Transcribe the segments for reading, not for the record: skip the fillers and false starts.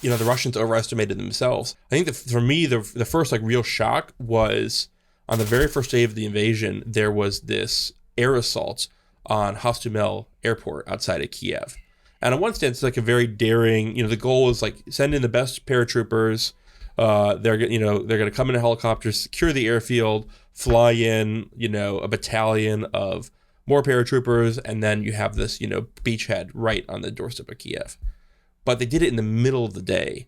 the Russians overestimated themselves. I think that for me, the first like real shock was on the very first day of the invasion, there was this air assault on Hostomel airport outside of Kiev. And on one stance, it's like a very daring, the goal is like send in the best paratroopers. They're going to come in a helicopter, secure the airfield, fly in, a battalion of more paratroopers, and then you have this, beachhead right on the doorstep of Kiev. But they did it in the middle of the day,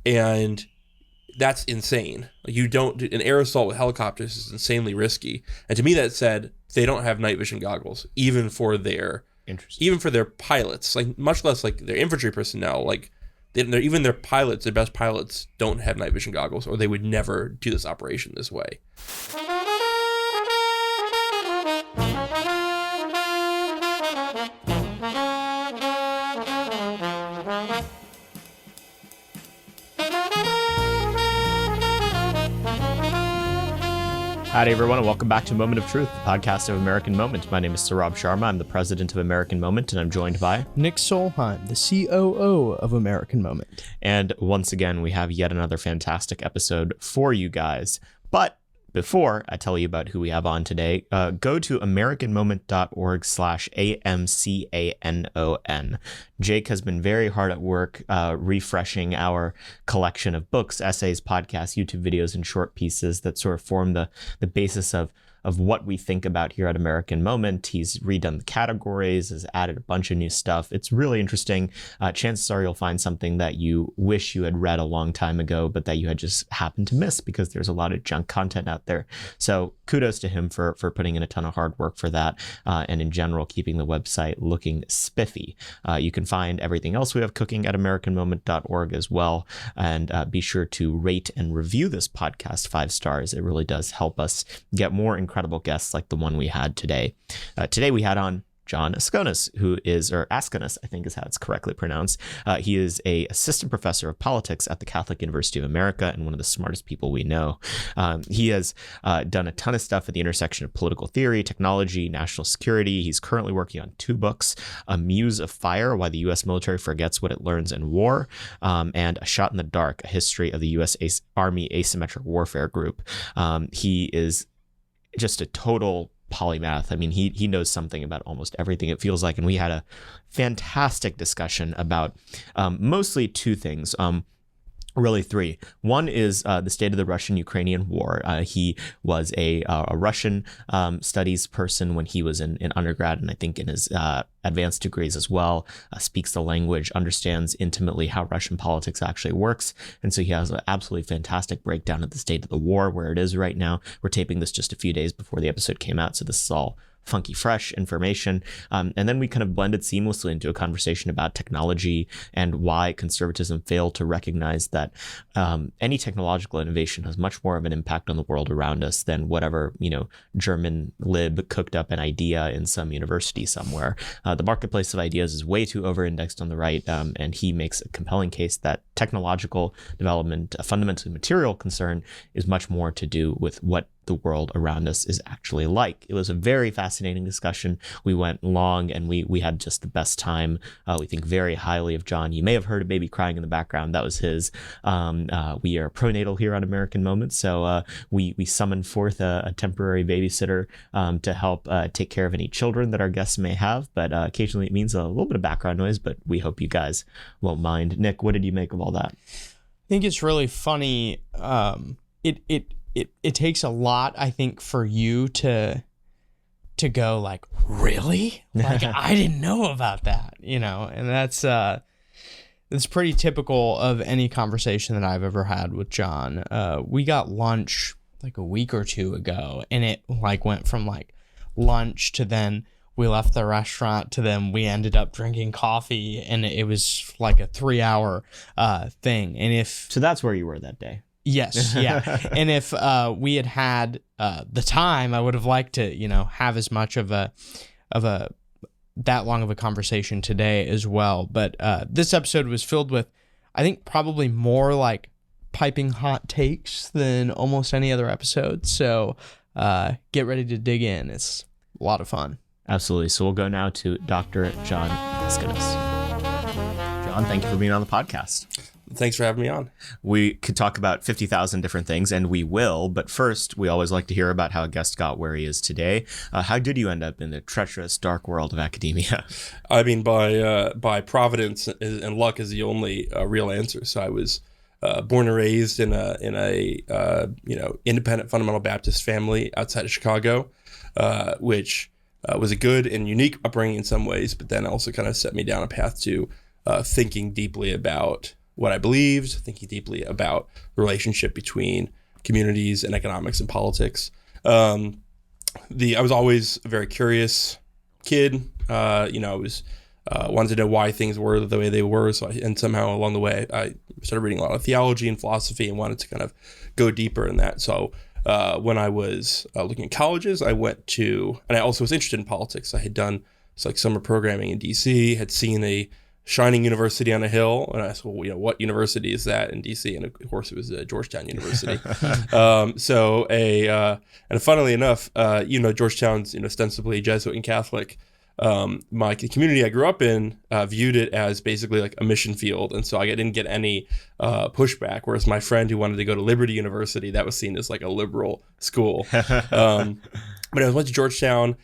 and that's insane. An air assault with helicopters is insanely risky. And to me, that said, they don't have night vision goggles, even for their pilots, like much less like their infantry personnel. Like even their pilots, their best pilots, don't have night vision goggles, or they would never do this operation this way. Howdy, everyone, and welcome back to Moment of Truth, the podcast of American Moment. My name is Saurabh Sharma. I'm the president of American Moment, and I'm joined by Nick Solheim, the COO of American Moment. And once again, we have yet another fantastic episode for you guys. But before I tell you about who we have on today, go to americanmoment.org/AMCANON. Jake has been very hard at work refreshing our collection of books, essays, podcasts, YouTube videos, and short pieces that sort of form the basis of what we think about here at American Moment. He's redone the categories, has added a bunch of new stuff. It's really interesting. Chances are you'll find something that you wish you had read a long time ago, but that you had just happened to miss because there's a lot of junk content out there. So kudos to him for putting in a ton of hard work for that, and in general, keeping the website looking spiffy. You can find everything else we have cooking at americanmoment.org as well. And be sure to rate and review this podcast 5 stars. It really does help us get more incredible guests like the one we had today. Today we had on Jon Askonas, or Askonas, I think is how it's correctly pronounced. He is an assistant professor of politics at the Catholic University of America and one of the smartest people we know. He has done a ton of stuff at the intersection of political theory, technology, national security. He's currently working on 2 books, A Muse of Fire, Why the U.S. Military Forgets What It Learns in War, and A Shot in the Dark, A History of the U.S. Army Asymmetric Warfare Group. He is just a total polymath. I mean, he knows something about almost everything, it feels like. And we had a fantastic discussion about mostly 2 things. Really 3. One is the state of the Russian-Ukrainian war. He was a Russian studies person when he was in undergrad, and I think in his advanced degrees as well. Speaks the language, understands intimately how Russian politics actually works. And so he has an absolutely fantastic breakdown of the state of the war, where it is right now. We're taping this just a few days before the episode came out, so this is all funky, fresh information. And then we kind of blended seamlessly into a conversation about technology and why conservatism failed to recognize that any technological innovation has much more of an impact on the world around us than whatever, German lib cooked up an idea in some university somewhere. The marketplace of ideas is way too over-indexed on the right, and he makes a compelling case that technological development, a fundamentally material concern, is much more to do with what the world around us is actually like. It was a very fascinating discussion. We went long, and we had just the best time. We think very highly of Jon. You may have heard a baby crying in the background. That was his. We are pronatal here on American Moment, so we summoned forth a temporary babysitter to help take care of any children that our guests may have. But occasionally it means a little bit of background noise, but we hope you guys won't mind. Nick, what did you make of all that? I think it's really funny. It takes a lot, I think, for you to go like, really? Like, I didn't know about that, and that's pretty typical of any conversation that I've ever had with Jon. We got lunch like a week or 2 ago, and it like went from like lunch to then we left the restaurant to then we ended up drinking coffee, and it was like a 3-hour thing. And so that's where you were that day. Yes, yeah. And if we had the time, I would have liked to, have as much of that long of a conversation today as well. But this episode was filled with, I think, probably more like piping hot takes than almost any other episode. So get ready to dig in. It's a lot of fun. Absolutely. So we'll go now to Dr. Jon Askonas. Jon, thank you for being on the podcast. Thanks for having me on. We could talk about 50,000 different things, and we will. But first, we always like to hear about how a guest got where he is today. How did you end up in the treacherous, dark world of academia? I mean, by providence and luck is the only real answer. So I was born and raised in a independent fundamental Baptist family outside of Chicago, which was a good and unique upbringing in some ways, but then also kind of set me down a path to thinking deeply about what I believed, thinking deeply about the relationship between communities and economics and politics. I was always a very curious kid. I was wanted to know why things were the way they were. And somehow along the way, I started reading a lot of theology and philosophy and wanted to kind of go deeper in that. So when I was looking at colleges, I went to, and I also was interested in politics. I had done summer programming in DC, had seen a shining university on a hill, and I asked, well, what university is that in DC? And of course, it was Georgetown University. And funnily enough, Georgetown's ostensibly Jesuit and Catholic. My community I grew up in viewed it as basically like a mission field, and so I didn't get any pushback. Whereas my friend who wanted to go to Liberty University, that was seen as like a liberal school. But I went to Georgetown.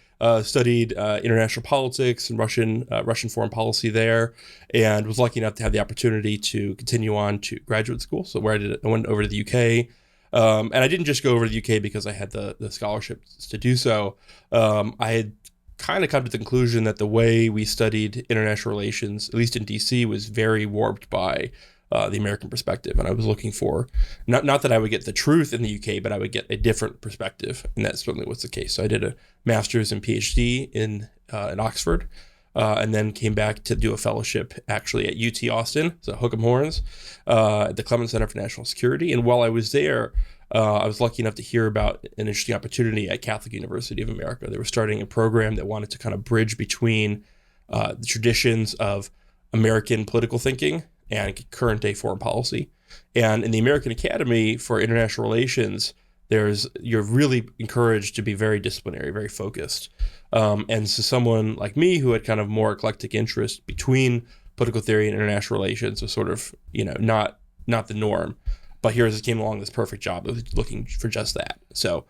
Studied international politics and Russian foreign policy there, and was lucky enough to have the opportunity to continue on to graduate school. So where I went over to the UK, and I didn't just go over to the UK because I had the scholarships to do so. I had kind of come to the conclusion that the way we studied international relations, at least in DC, was very warped by the American perspective, and I was looking for not that I would get the truth in the UK, but I would get a different perspective, and that certainly was the case. So I did a master's and PhD in Oxford, and then came back to do a fellowship actually at UT Austin, so Hook 'em Horns, at the Clements Center for National Security. And while I was there, I was lucky enough to hear about an interesting opportunity at Catholic University of America. They were starting a program that wanted to kind of bridge between the traditions of American political thinking and current day foreign policy. And in the American Academy for International Relations, you're really encouraged to be very disciplinary, very focused. And so someone like me who had kind of more eclectic interest between political theory and international relations was sort of, not the norm. But here as it came along, this perfect job of looking for just that. So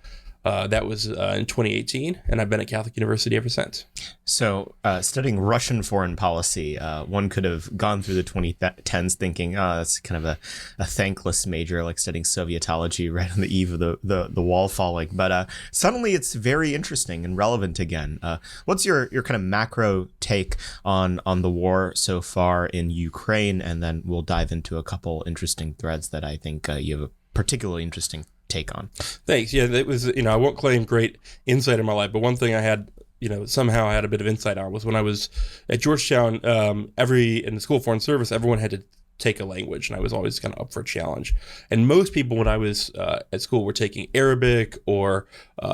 that was in 2018, and I've been at Catholic University ever since. So studying Russian foreign policy, one could have gone through the 2010s thinking, that's kind of a thankless major, like studying Sovietology right on the eve of the wall falling. But suddenly it's very interesting and relevant again. What's your kind of macro take on the war so far in Ukraine? And then we'll dive into a couple interesting threads that I think you have a particularly interesting take on. Thanks. Yeah, it was, I won't claim great insight in my life, but one thing I had, somehow I had a bit of insight on was when I was at Georgetown, in the School of Foreign Service, everyone had to take a language, and I was always kind of up for a challenge. And most people when I was at school were taking Arabic or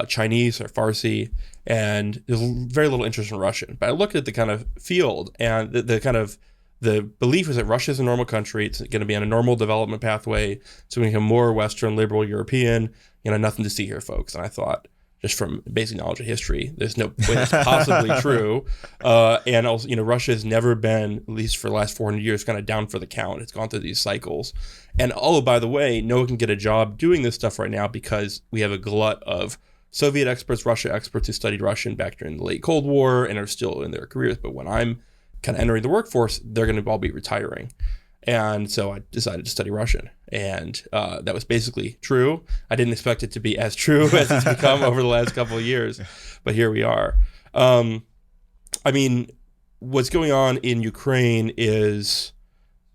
Chinese or Farsi, and there's very little interest in Russian. But I looked at the kind of field, and the belief is that Russia is a normal country. It's going to be on a normal development pathway. So we become more Western, liberal, European. Nothing to see here, folks. And I thought, just from basic knowledge of history, there's no way that's possibly true. And also, Russia has never been, at least for the last 400 years, kind of down for the count. It's gone through these cycles. And by the way, no one can get a job doing this stuff right now because we have a glut of Soviet experts, Russia experts who studied Russian back during the late Cold War and are still in their careers. But when I'm kind of entering the workforce, they're going to all be retiring. And so I decided to study Russian. And that was basically true. I didn't expect it to be as true as it's become over the last couple of years. But here we are. What's going on in Ukraine is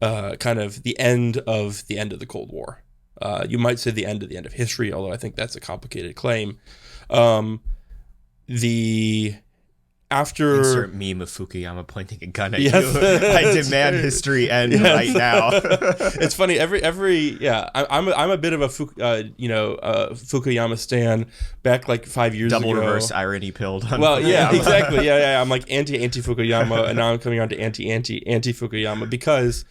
kind of the end of the Cold War. You might say the end of history, although I think that's a complicated claim. After insert meme of Fukuyama pointing a gun at you. I demand history end right now. It's funny. I'm a bit of a Fukuyama stan. Back like 5 years ago. Double reverse irony pilled. Well, yeah, exactly. Yeah. I'm like anti Fukuyama, and now I'm coming on to anti Fukuyama because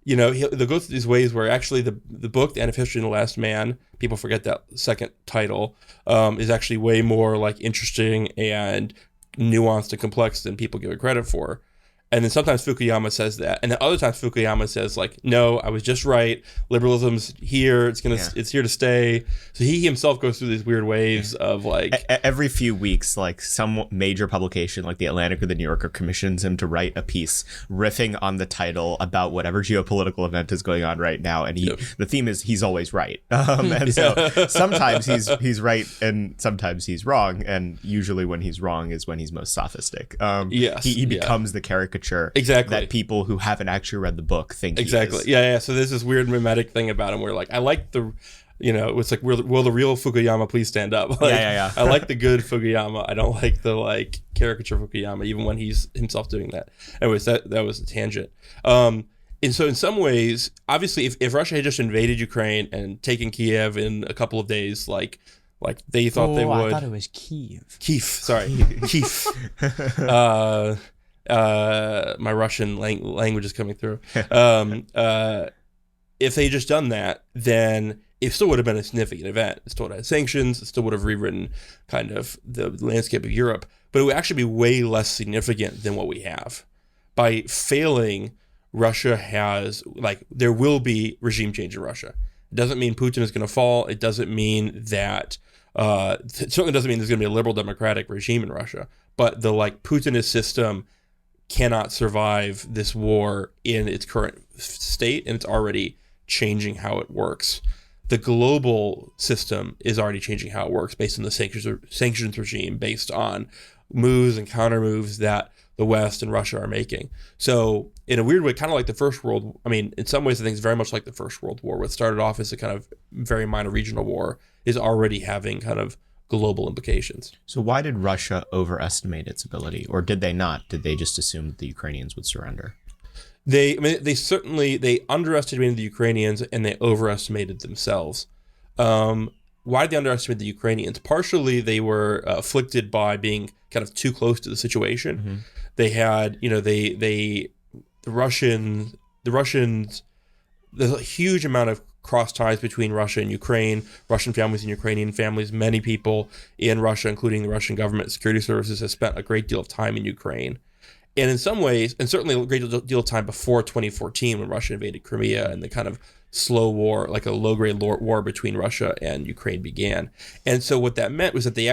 they'll go through these ways where actually the book, The End of History and the Last Man, people forget that second title, is actually way more like interesting and nuanced and complex than people give it credit for. And then sometimes Fukuyama says that, and then other times Fukuyama says like, no, I was just right. Liberalism's here. It's here to stay. So he himself goes through these weird waves of like every few weeks, like some major publication like the Atlantic or the New Yorker commissions him to write a piece riffing on the title about whatever geopolitical event is going on right now, and the theme is he's always right. And so sometimes he's right and sometimes he's wrong, and usually when he's wrong is when he's most sophistic. He becomes the caricature that people who haven't actually read the book think he is. Yeah. So there's this weird mimetic thing about him where like I like the, it's like will the real Fukuyama please stand up? Like, I like the good Fukuyama. I don't like the like caricature Fukuyama, even when he's himself doing that. Anyways, that was a tangent. And so in some ways, obviously, if Russia had just invaded Ukraine and taken Kiev in a couple of days, like they thought they would. I thought it was Kiev. Kiev. My Russian language is coming through. If they just done that, then it still would have been a significant event. It still had sanctions. It still would have rewritten kind of the landscape of Europe, but it would actually be way less significant than what we have. By failing, Russia has there will be regime change in Russia. It doesn't mean Putin is going to fall. It doesn't mean that. It certainly doesn't mean there's going to be a liberal democratic regime in Russia. But the Putinist system cannot survive this war in its current state, and it's already changing how it works. The global system is already changing how it works based on the sanctions regime, based on moves and counter moves that the West and Russia are making. So in a weird way, kind of like the First World, in some ways I think it's very much like the First World War. What started off as a kind of very minor regional war is already having kind of global implications. So why did Russia overestimate its ability, or did they not? Did they just assume that the Ukrainians would surrender? They underestimated the Ukrainians and they overestimated themselves. Why did they underestimate the Ukrainians? Partially, they were afflicted by being kind of too close to the situation. Mm-hmm. They had, the Russians. There's a huge amount of cross ties between Russia and Ukraine, Russian families and Ukrainian families. Many people in Russia, including the Russian government security services, have spent a great deal of time in Ukraine. And in some ways, and certainly a great deal of time before 2014 when Russia invaded Crimea and the kind of slow war, like a low-grade war between Russia and Ukraine began. And so what that meant was that they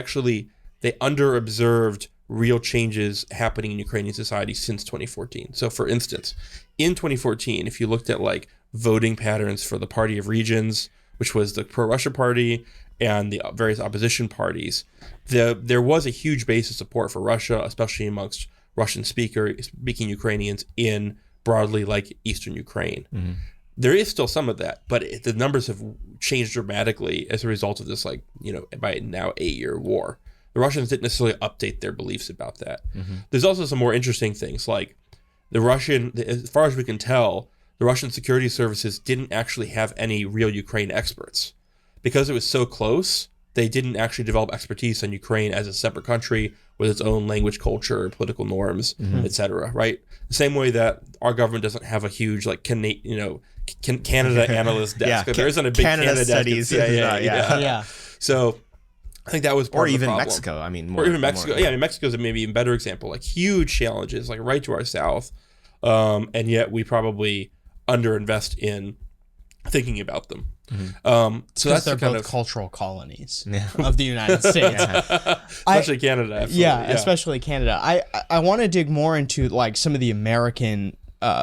under-observed real changes happening in Ukrainian society since 2014. So for instance, in 2014, if you looked at voting patterns for the Party of Regions, which was the pro-Russia party, and the various opposition parties, there was a huge base of support for Russia, especially amongst Russian-speaking Ukrainians in broadly Eastern Ukraine. Mm-hmm. There is still some of that, but the numbers have changed dramatically as a result of this, by now 8-year war. The Russians didn't necessarily update their beliefs about that. Mm-hmm. There's also some more interesting things, like as far as we can tell, the Russian security services didn't actually have any real Ukraine experts. Because it was so close, they didn't actually develop expertise on Ukraine as a separate country with its own language, culture, political norms, etc. Right? The same way that our government doesn't have a huge Canada analyst desk. There isn't a big Canada studies. Yeah. So I think that was part of the problem. Mexico. Or even Mexico. Mexico's maybe even better example. Huge challenges, right to our south, and yet we probably underinvest in thinking about them. Mm-hmm. So that's they're both cultural colonies of the United States, especially Canada. Absolutely. Especially Canada. I want to dig more into some of the American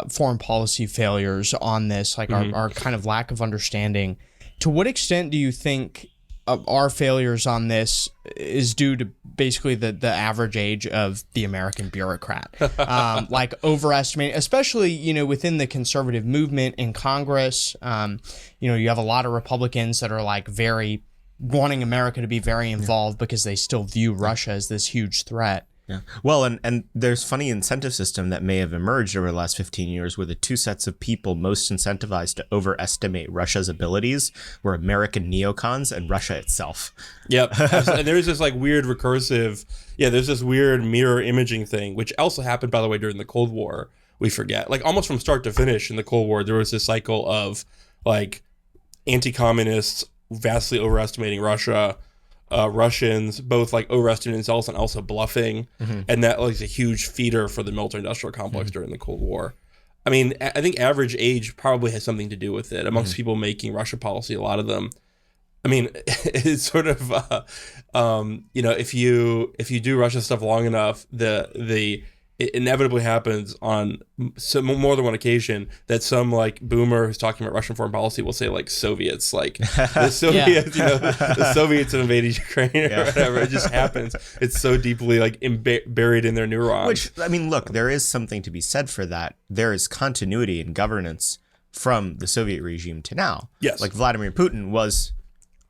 foreign policy failures on this, our kind of lack of understanding. To what extent do you think our failures on this is due to basically the average age of the American bureaucrat, overestimating, especially, within the conservative movement in Congress. You have a lot of Republicans that are very wanting America to be very involved because they still view Russia as this huge threat. Yeah. Well, and there's funny incentive system that may have emerged over the last 15 years where the two sets of people most incentivized to overestimate Russia's abilities were American neocons and Russia itself. Yep. And there's this weird recursive, there's this weird mirror imaging thing, which also happened, by the way, during the Cold War. We forget, almost from start to finish in the Cold War, there was this cycle of anti-communists vastly overestimating Russia, Russians both like overestimating themselves and also bluffing, and that was a huge feeder for the military-industrial complex during the Cold War. I mean, I think average age probably has something to do with it. Amongst people making Russia policy, a lot of them, I mean, it's sort of, if you do Russia stuff long enough, it inevitably happens on more than one occasion that some like boomer who's talking about Russian foreign policy will say like Soviets, like the Soviets, the Soviets invaded Ukraine or whatever. It just happens. It's so deeply like buried in their neurons. Which, I mean, look, there is something to be said for that. There is continuity in governance from the Soviet regime to now. Yes. Like Vladimir Putin was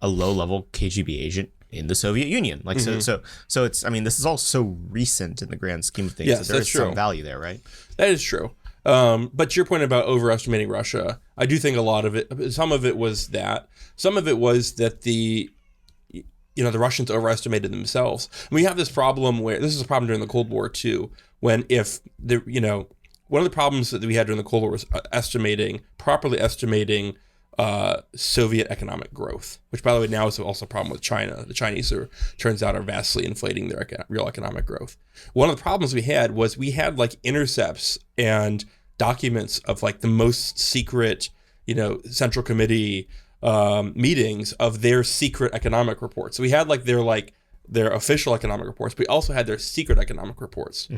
a low-level KGB agent in the Soviet Union. Like so it's, I mean, this is all so recent in the grand scheme of things. Yes, that there that's is true. some value there, right? That is true. But to your point about overestimating Russia, I do think a lot of it, some of it was that. Some of it was that the Russians overestimated themselves. And we have this problem where, this is a problem during the Cold War too, when one of the problems that we had during the Cold War was properly estimating Soviet economic growth, which by the way now is also a problem with China. The Chinese turns out are vastly inflating their real economic growth. One of the problems we had was we had like intercepts and documents of like the most secret, Central Committee meetings of their secret economic reports. So we had like their official economic reports, but we also had their secret economic reports,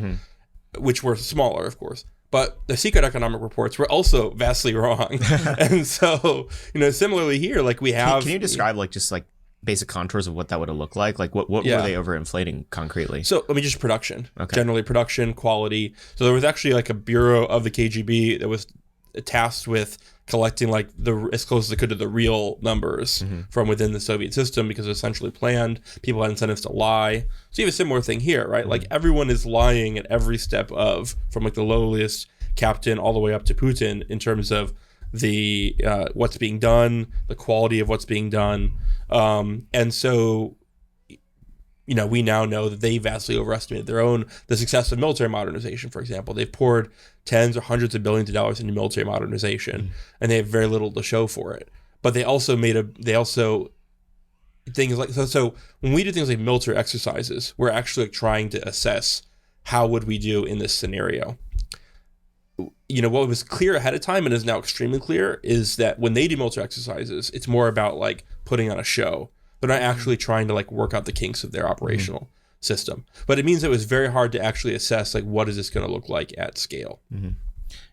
which were smaller, of course. But the secret economic reports were also vastly wrong. And so, similarly here, like we have... Can you describe like just like basic contours of what that would have looked like? Like what were they overinflating concretely? So, just production. Okay. Generally production, quality. So there was actually like a bureau of the KGB that was tasked with collecting like as close as it could to the real numbers from within the Soviet system, because it was essentially planned. People had incentives to lie. So you have a similar thing here, right? Like everyone is lying at every step from like the lowest captain all the way up to Putin in terms of the what's being done, the quality of what's being done. And so, we now know that they vastly overestimated the success of military modernization, for example. They've poured tens or hundreds of billions of dollars into military modernization, and they have very little to show for it. But they also things like, so when we do things like military exercises, we're actually trying to assess how would we do in this scenario. What was clear ahead of time and is now extremely clear is that when they do military exercises, it's more about like putting on a show. They're not actually trying to like work out the kinks of their operational system. But it means it was very hard to actually assess like what is this going to look like at scale.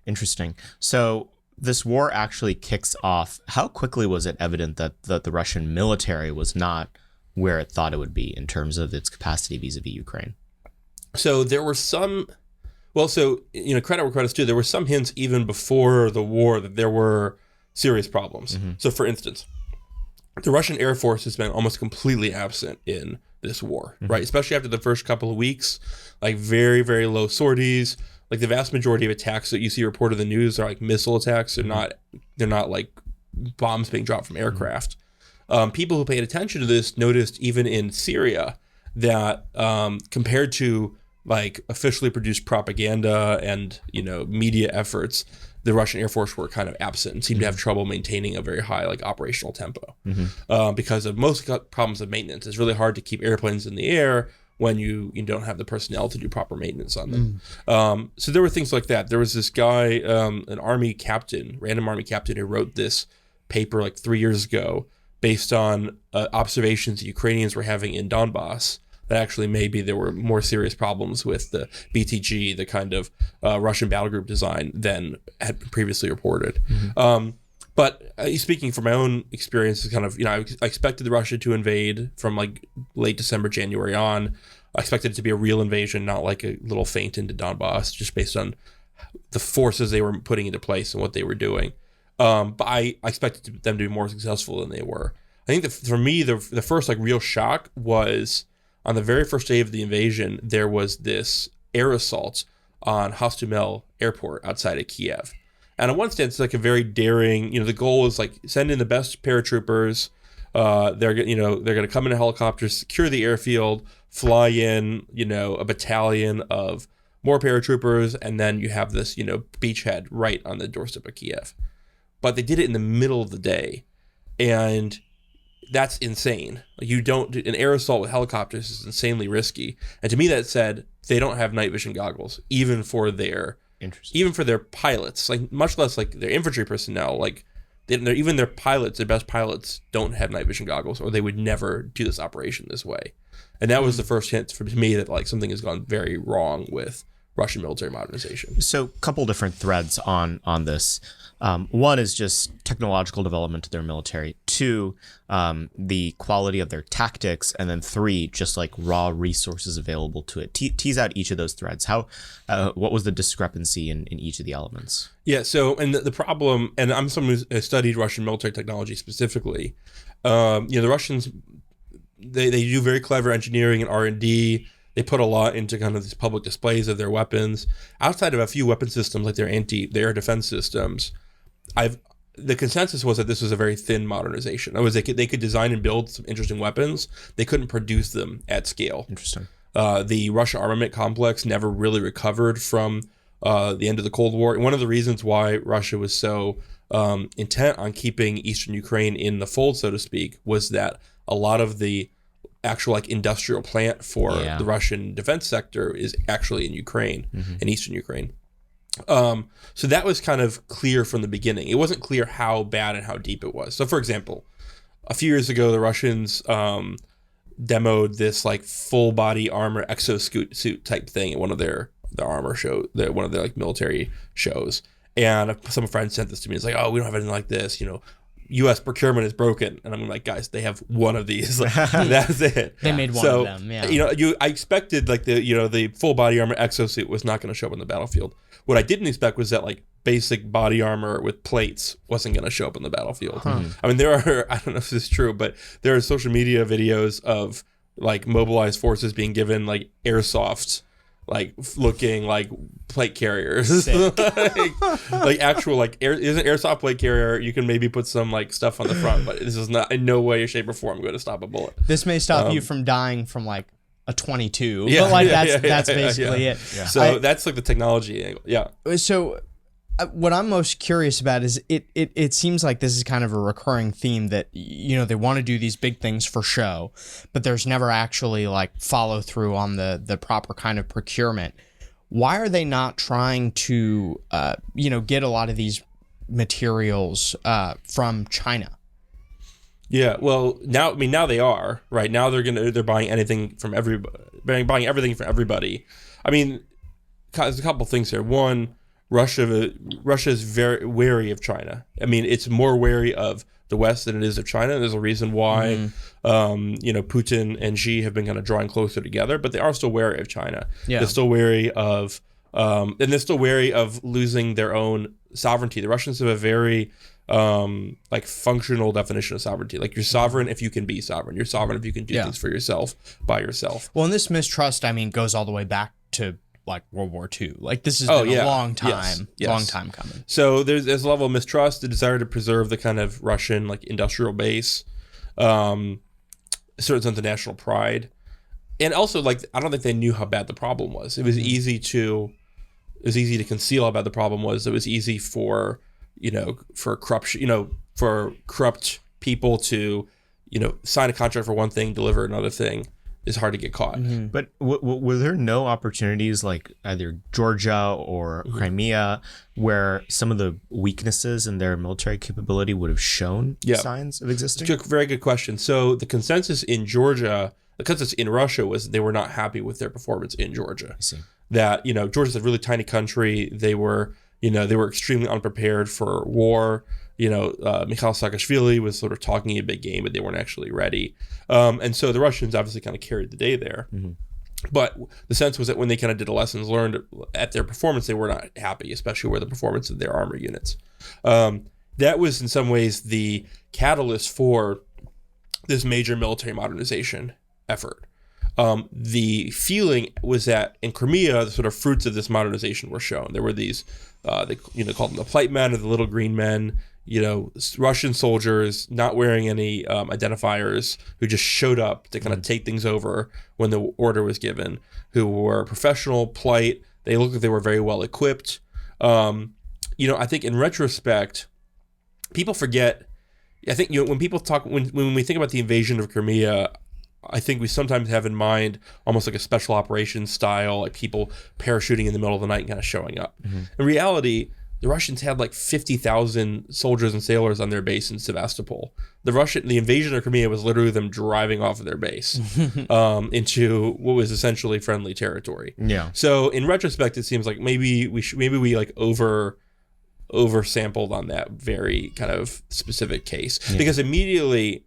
Interesting. So this war actually kicks off. How quickly was it evident that the Russian military was not where it thought it would be in terms of its capacity vis-a-vis Ukraine? So there were some, credit where credit's due, there were some hints even before the war that there were serious problems. So for instance, the Russian Air Force has been almost completely absent in this war, right? Especially after the first couple of weeks, like very, very low sorties. Like the vast majority of attacks that you see reported in the news are like missile attacks. They're not like bombs being dropped from aircraft. People who paid attention to this noticed even in Syria that compared to like officially produced propaganda and, media efforts, the Russian Air Force were kind of absent and seemed to have trouble maintaining a very high like operational tempo because of most problems of maintenance. It's really hard to keep airplanes in the air when you don't have the personnel to do proper maintenance on them. So there were things like that. There was this guy, an random army captain who wrote this paper like 3 years ago based on observations the Ukrainians were having in Donbass, that actually maybe there were more serious problems with the BTG, the kind of Russian battle group design, than had been previously reported. But speaking from my own experience, kind of, I expected the Russia to invade from like late December, January on. I expected it to be a real invasion, not like a little feint into Donbass, just based on the forces they were putting into place and what they were doing. But I expected them to be more successful than they were. I think that for me, the first like real shock was on the very first day of the invasion, there was this air assault on Hostomel airport outside of Kiev. And on one stance, it's like a very daring, the goal is like send in the best paratroopers. They're going to come in a helicopter, secure the airfield, fly in, a battalion of more paratroopers. And then you have this, beachhead right on the doorstep of Kiev. But they did it in the middle of the day. And that's insane. Like, you don't, an air assault with helicopters is insanely risky. And to me, that said, they don't have night vision goggles, even for their pilots, like much less like their infantry personnel. Like, even their pilots, their best pilots, don't have night vision goggles, or they would never do this operation this way. And that was the first hint for me that like something has gone very wrong with Russian military modernization. So a couple different threads on this. One is just technological development of their military. Two, the quality of their tactics. And then three, just like raw resources available to it. Tease out each of those threads. What was the discrepancy in each of the elements? Yeah, so, and the problem, and I'm someone who has studied Russian military technology specifically. The Russians, they do very clever engineering and R&D. They put a lot into kind of these public displays of their weapons. Outside of a few weapon systems like their air defense systems, the consensus was that this was a very thin modernization. In other words, they could design and build some interesting weapons. They couldn't produce them at scale. Interesting. The Russia armament complex never really recovered from the end of the Cold War. And one of the reasons why Russia was so intent on keeping Eastern Ukraine in the fold, so to speak, was that a lot of the actual like industrial plant for the Russian defense sector is actually in Ukraine, in Eastern Ukraine. So that was kind of clear from the beginning. It wasn't clear how bad and how deep it was. So for example, a few years ago, the Russians demoed this like full body armor exosuit type thing at one of their armor show, one of their like military shows. And some friend sent this to me. It's like, oh, we don't have anything like this, U.S. procurement is broken, and I'm like, guys, they have one of these. Like, that's it. They made one of them. Yeah. I expected like the full body armor exosuit was not going to show up on the battlefield. What I didn't expect was that like basic body armor with plates wasn't going to show up on the battlefield. I mean, there are, I don't know if this is true, but there are social media videos of like mobilized forces being given like airsoft, like looking like plate carriers, like actual like is an airsoft plate carrier. You can maybe put some like stuff on the front, but this is not in no way, shape, or form going to stop a bullet. This may stop you from dying from like a 22, but like that's basically it. Yeah. So that's like the technology angle. Yeah. So what I'm most curious about is it seems like this is kind of a recurring theme that they want to do these big things for show, but there's never actually like follow through on the proper kind of procurement. Why are they not trying to get a lot of these materials from China? Yeah, well, now they are, right? Now they're buying anything from everybody, buying everything from everybody. I mean, there's a couple things here. One, Russia is very wary of China. I mean, it's more wary of the West than it is of China. There's a reason why, Putin and Xi have been kind of drawing closer together, but they are still wary of China. Yeah. They're still wary of, and they're still wary of losing their own sovereignty. The Russians have a very like functional definition of sovereignty. Like, you're sovereign if you can be sovereign. You're sovereign if you can do things for yourself by yourself. Well, and this mistrust, I mean, goes all the way back to like World War II. Like, this has been a long time, long time coming. So there's a level of mistrust, the desire to preserve the kind of Russian like industrial base, a certain sense of national pride, and also like I don't think they knew how bad the problem was. It was easy to conceal how bad the problem was. It was easy for corrupt people to sign a contract for one thing, deliver another thing. Is hard to get caught. But were there no opportunities like either Georgia or Crimea where some of the weaknesses in their military capability would have shown signs of existing? Very good question. So the consensus in Russia was they were not happy with their performance in Georgia. I see. That, Georgia's a really tiny country. They were extremely unprepared for war. Mikhail Saakashvili was sort of talking a big game, but they weren't actually ready. And so the Russians obviously kind of carried the day there. But the sense was that when they kind of did the lessons learned at their performance, they were not happy, especially with the performance of their armor units. That was in some ways the catalyst for this major military modernization effort. The feeling was that in Crimea, the sort of fruits of this modernization were shown. There were these, they called them the Plate Men or the Little Green Men, Russian soldiers not wearing any identifiers who just showed up to kind of take things over when the order was given, who were professional, polite. They looked like they were very well equipped. I think in retrospect, people forget I think when people talk when we think about the invasion of Crimea, I think we sometimes have in mind almost like a special operations style, like people parachuting in the middle of the night and kind of showing up. In reality, the Russians had like 50,000 soldiers and sailors on their base in Sevastopol. The invasion of Crimea was literally them driving off of their base into what was essentially friendly territory. Yeah. So in retrospect, it seems like maybe we like oversampled on that very kind of specific case, because immediately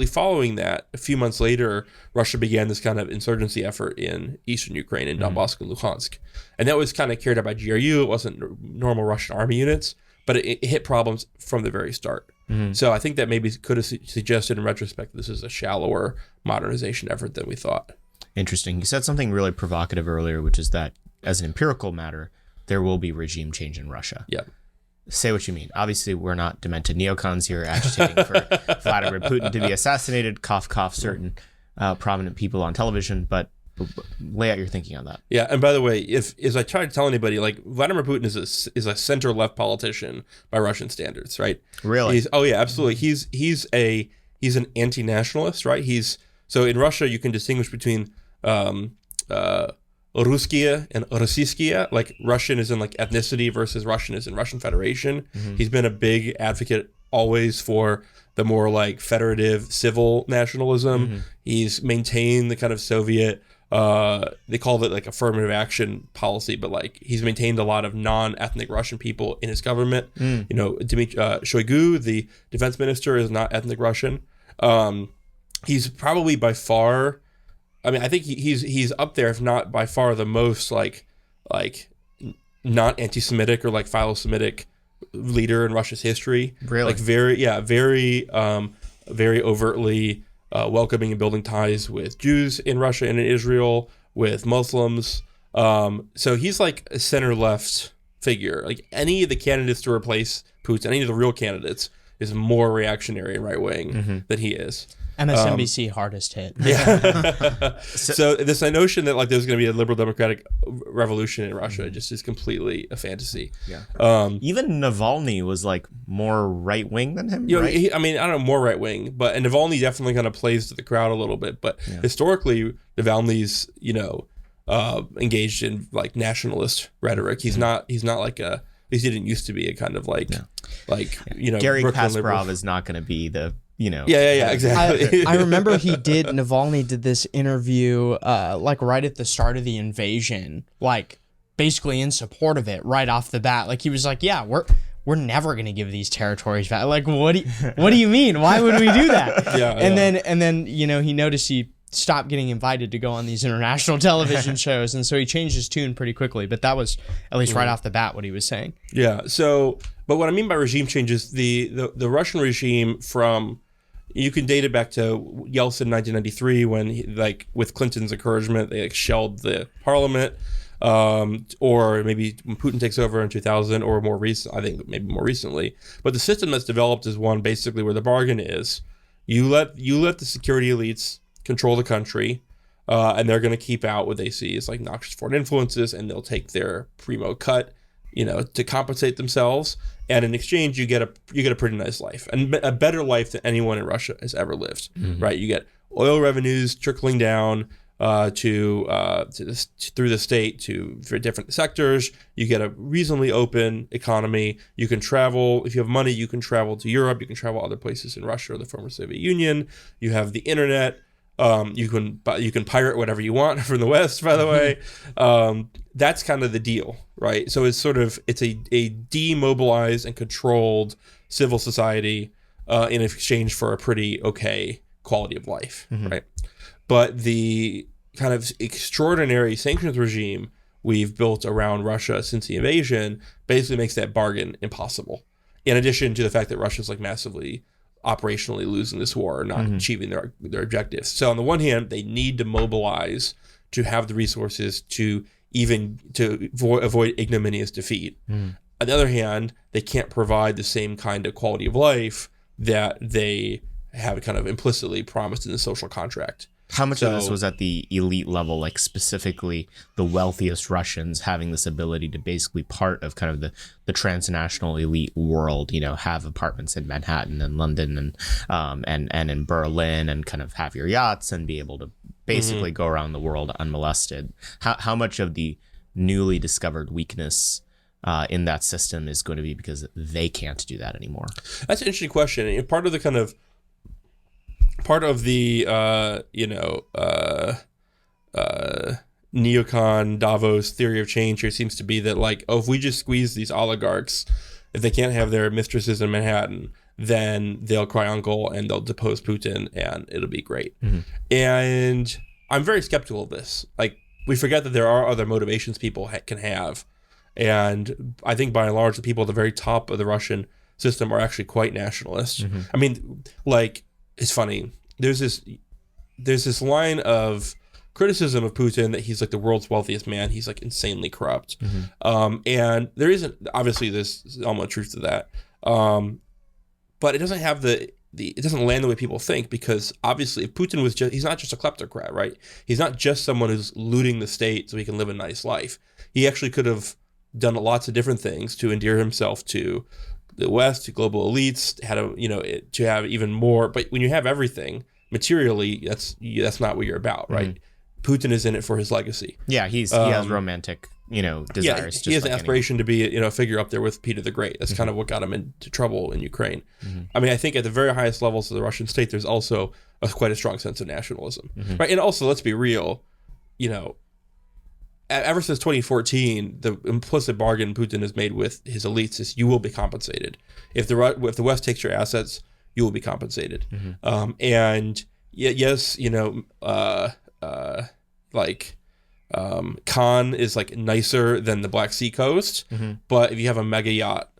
following that, a few months later, Russia began this kind of insurgency effort in eastern Ukraine, in Donbass and Luhansk. And that was kind of carried out by GRU. It wasn't normal Russian army units, but it hit problems from the very start. So I think that maybe could have suggested in retrospect this is a shallower modernization effort than we thought. Interesting. You said something really provocative earlier, which is that as an empirical matter, there will be regime change in Russia. Yeah. Say what you mean. Obviously, we're not demented neocons here agitating for Vladimir Putin to be assassinated, cough, cough, certain prominent people on television, but lay out your thinking on that. Yeah, and by the way, as I try to tell anybody, like Vladimir Putin is a center-left politician by Russian standards, right? Really? Yeah, absolutely. He's an anti-nationalist, right? So in Russia, you can distinguish between Ruskiya and Rossiyskiya, like Russian is in like ethnicity versus Russian is in Russian Federation. He's been a big advocate always for the more like federative civil nationalism. He's maintained the kind of Soviet, they called it like affirmative action policy, but like he's maintained a lot of non-ethnic Russian people in his government. You know, Shoigu, the defense minister, is not ethnic Russian. He's probably by far, I mean, I think he's up there, if not by far, the most like not anti-Semitic or like philo-Semitic leader in Russia's history. Really? Like very overtly welcoming and building ties with Jews in Russia and in Israel, with Muslims. So he's like a center-left figure. Like any of the candidates to replace Putin, any of the real candidates, is more reactionary and right-wing than he is. MSNBC hardest hit. Yeah. So this notion that like there's going to be a liberal democratic revolution in Russia just is completely a fantasy. Yeah. Even Navalny was like more right wing than him. You know, right? I mean, I don't know, more right wing, and Navalny definitely kind of plays to the crowd a little bit. But historically, Navalny's engaged in like nationalist rhetoric. He's not like a. At least he didn't used to be a kind of like Gary Kasparov is not going to be the. Yeah, exactly. I remember Navalny did this interview like right at the start of the invasion, like basically in support of it right off the bat. Like he was like, yeah, we're never going to give these territories back. Like, what do you mean? Why would we do that? And then he noticed he stopped getting invited to go on these international television shows, and so he changed his tune pretty quickly. But that was at least right off the bat what he was saying. Yeah. So, but what I mean by regime change is the Russian regime from. You can date it back to Yeltsin 1993 when, with Clinton's encouragement, they shelled the parliament, or maybe when Putin takes over in 2000, or more recent, I think maybe more recently. But the system that's developed is one basically where the bargain is you let the security elites control the country, and they're going to keep out what they see as like noxious foreign influences, and they'll take their primo cut, to compensate themselves. And in exchange, you get a pretty nice life, and a better life than anyone in Russia has ever lived. Right? You get oil revenues trickling down through the state for different sectors. You get a reasonably open economy. You can travel if you have money. You can travel to Europe. You can travel other places in Russia or the former Soviet Union. You have the internet. You can pirate whatever you want from the West, by the way. That's kind of the deal, right? So it's a demobilized and controlled civil society in exchange for a pretty okay quality of life, right? But the kind of extraordinary sanctions regime we've built around Russia since the invasion basically makes that bargain impossible. In addition to the fact that Russia's like massively operationally losing this war, or not achieving their objectives. So on the one hand, they need to mobilize to have the resources to avoid ignominious defeat. On the other hand, they can't provide the same kind of quality of life that they have kind of implicitly promised in the social contract. How much of this was at the elite level, like specifically the wealthiest Russians having this ability to basically part of kind of the transnational elite world, you know, have apartments in Manhattan and London and in Berlin and kind of have your yachts and be able to basically go around the world unmolested? How much of the newly discovered weakness in that system is going to be because they can't do that anymore? That's an interesting question. And part of the neocon Davos theory of change here seems to be that, like, if we just squeeze these oligarchs, if they can't have their mistresses in Manhattan, then they'll cry uncle and they'll depose Putin and it'll be great. And I'm very skeptical of this. Like, we forget that there are other motivations people can have. And I think by and large, the people at the very top of the Russian system are actually quite nationalist. I mean, like, it's funny. There's this line of criticism of Putin that he's like the world's wealthiest man. He's like insanely corrupt. And there isn't, obviously there's almost truth to that. But it doesn't have it doesn't land the way people think, because obviously if Putin was he's not just a kleptocrat, right? He's not just someone who's looting the state so he can live a nice life. He actually could have done lots of different things to endear himself to the West, to global elites, to have even more. But when you have everything materially, that's not what you're about, right? Putin is in it for his legacy. Yeah, he has romantic, desires. Yeah, he has like an aspiration to be a figure up there with Peter the Great. That's kind of what got him into trouble in Ukraine. I mean, I think at the very highest levels of the Russian state, there's also quite a strong sense of nationalism, right? And also, let's be real, ever since 2014, the implicit bargain Putin has made with his elites is you will be compensated. If the West takes your assets, you will be compensated. And yes, Khan is like nicer than the Black Sea coast, but if you have a mega yacht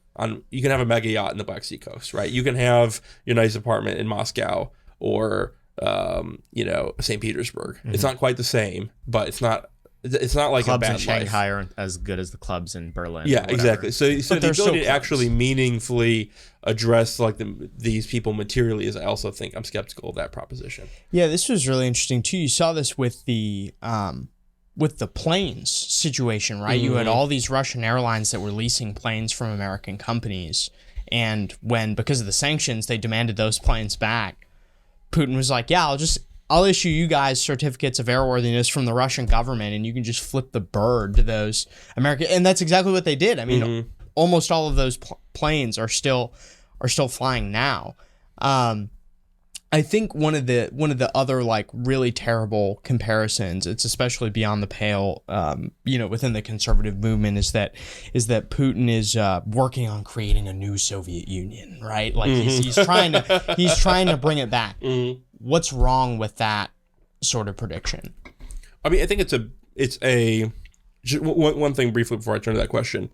you can have a mega yacht in the Black Sea coast, right? You can have your nice apartment in Moscow or St. Petersburg. It's not quite the same, but it's not like clubs a bad in Shanghai life. aren't as good as the clubs in Berlin. Yeah, exactly. So the ability to close. actually meaningfully address like these people materially is, I also think, I'm skeptical of that proposition. Yeah, this was really interesting too. You saw this with the planes situation, right? You had all these Russian airlines that were leasing planes from American companies, and because of the sanctions, they demanded those planes back. Putin was like, "Yeah, I'll issue you guys certificates of airworthiness from the Russian government, and you can just flip the bird to those American." And that's exactly what they did. I mean, almost all of those planes are still flying now. I think one of the other like really terrible comparisons, it's especially beyond the pale, within the conservative movement, is that Putin is working on creating a new Soviet Union, right? Like he's trying to bring it back. What's wrong with that sort of prediction? I mean, I think it's one thing briefly before I turn to that question.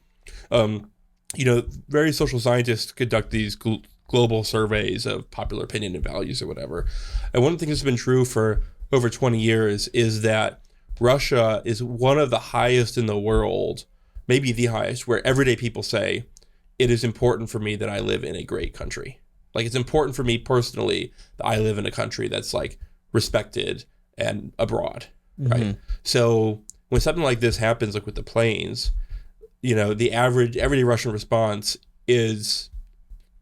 Various social scientists conduct these global surveys of popular opinion and values or whatever. And one thing that's been true for over 20 years is that Russia is one of the highest in the world, maybe the highest, where everyday people say, it is important for me that I live in a great country. Like, it's important for me personally that I live in a country that's like respected and abroad, right? So when something like this happens, like with the planes, the everyday Russian response is,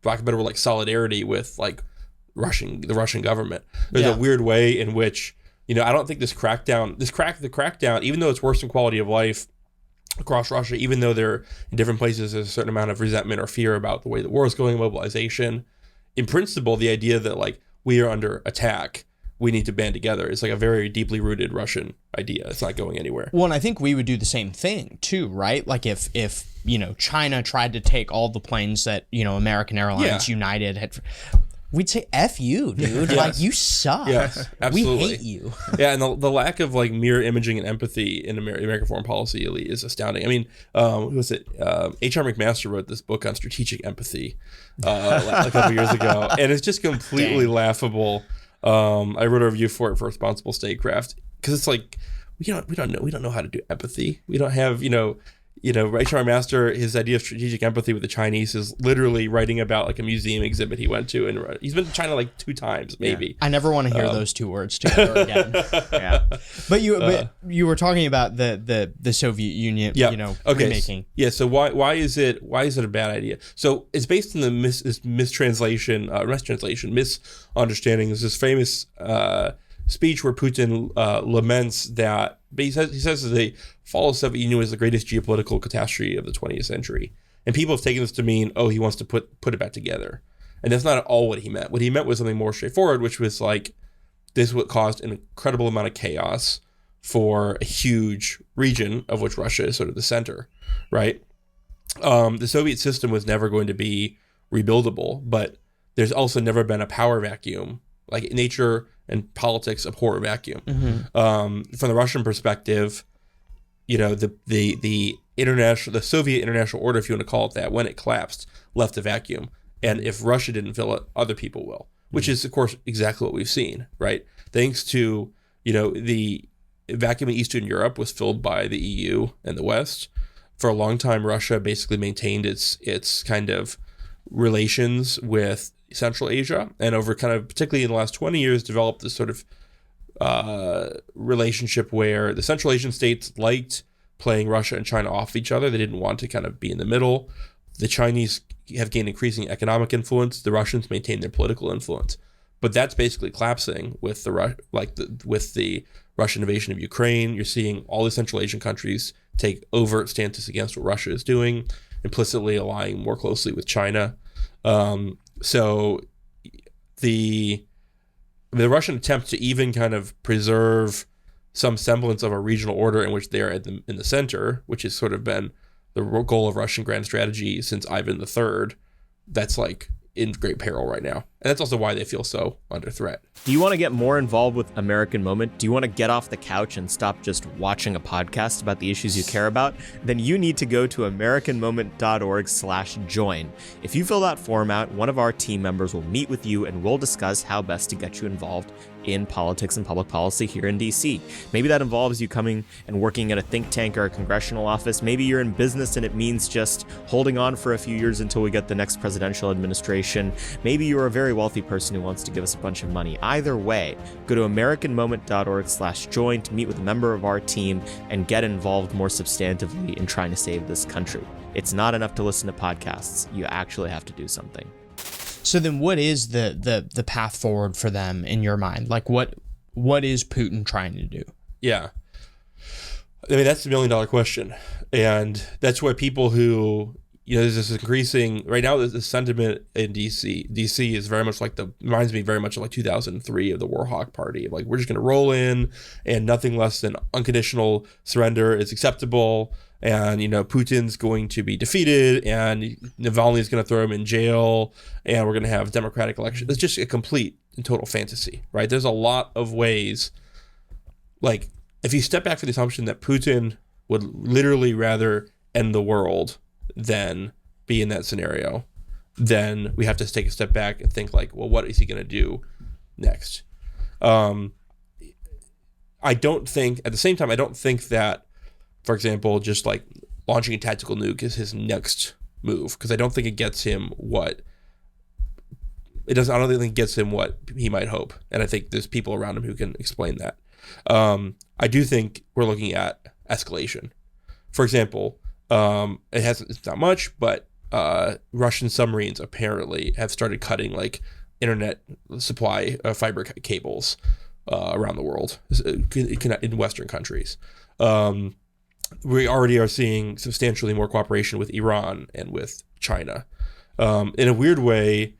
for lack of a better word, like solidarity with like the Russian government. There's a weird way in which, I don't think the crackdown, even though it's worse in quality of life across Russia, even though there in different places there's a certain amount of resentment or fear about the way the war is going, mobilization. In principle, the idea that like we are under attack, we need to band together is like a very deeply rooted Russian idea. It's not going anywhere. Well, and I think we would do the same thing too, right? Like if China tried to take all the planes that American Airlines, United had, we'd say F you, dude. Like, you suck. Yes, absolutely. We hate you. Yeah, and the lack of like mirror imaging and empathy in American foreign policy elite is astounding. I mean, who was it? H.R. McMaster wrote this book on strategic empathy a couple years ago, and it's just completely laughable. I wrote a review for it for Responsible Statecraft, because it's like we don't know how to do empathy. We don't have H.R. Master, his idea of strategic empathy with the Chinese is literally writing about like a museum exhibit he went to, and he's been to China like 2 times, maybe. I never want to hear those 2 words together again. Yeah, but you were talking about the Soviet Union, remaking. Yeah. So why is it a bad idea? So it's based on the misunderstanding. There's this famous speech where Putin laments that. But he says that the fall of the Soviet Union was the greatest geopolitical catastrophe of the 20th century. And people have taken this to mean, he wants to put it back together. And that's not at all what he meant. What he meant was something more straightforward, which was like, this what caused an incredible amount of chaos for a huge region of which Russia is sort of the center, right? The Soviet system was never going to be rebuildable, but there's also never been a power vacuum. Like nature and politics abhor a vacuum. From the Russian perspective, the Soviet international order, if you want to call it that, when it collapsed, left a vacuum. And if Russia didn't fill it, other people will, which is, of course, exactly what we've seen, right? Thanks to, the vacuum in Eastern Europe was filled by the EU and the West. For a long time, Russia basically maintained its kind of relations with Central Asia, and over kind of particularly in the last 20 years developed this sort of relationship where the Central Asian states liked playing Russia and China off each other. They didn't want to kind of be in the middle. The Chinese have gained increasing economic influence. The Russians maintain their political influence, but that's basically collapsing with the Russian invasion of Ukraine. You're seeing all the Central Asian countries take overt stances against what Russia is doing, implicitly aligning more closely with China. So the Russian attempt to even kind of preserve some semblance of a regional order in which they're in the center, which has sort of been the goal of Russian grand strategy since Ivan III, that's like in great peril right now. And that's also why they feel so under threat. Do you want to get more involved with American Moment? Do you want to get off the couch and stop just watching a podcast about the issues you care about? Then you need to go to americanmoment.org/join. If you fill that form out, one of our team members will meet with you and we'll discuss how best to get you involved in politics and public policy here in DC. Maybe that involves you coming and working at a think tank or a congressional office. Maybe you're in business and it means just holding on for a few years until we get the next presidential administration. Maybe you're a very wealthy person who wants to give us a bunch of money. Either way, go to americanmoment.org/join to meet with a member of our team and get involved more substantively in trying to save this country. It's not enough to listen to podcasts. You actually have to do something. So then what is the path forward for them in your mind? Like what is Putin trying to do? Yeah. I mean, that's the $1 million question. And that's why people who, there's this increasing, right now the sentiment in DC is very much reminds me very much of like 2003 of the Warhawk Party. Like, we're just going to roll in and nothing less than unconditional surrender is acceptable. And, Putin's going to be defeated and Navalny is going to throw him in jail and we're going to have democratic elections. It's just a complete and total fantasy, right? There's a lot of ways, like, if you step back from the assumption that Putin would literally rather end the world than be in that scenario, then we have to take a step back and think like, well, what is he going to do next? At the same time, I don't think that, for example, just like launching a tactical nuke is his next move, because I don't think it gets him what I don't think it gets him what he might hope, and I think there's people around him who can explain that. I do think we're looking at escalation. For example, it's not much, but Russian submarines apparently have started cutting like internet supply fiber cables around the world in Western countries. We already are seeing substantially more cooperation with Iran and with China. In a weird way,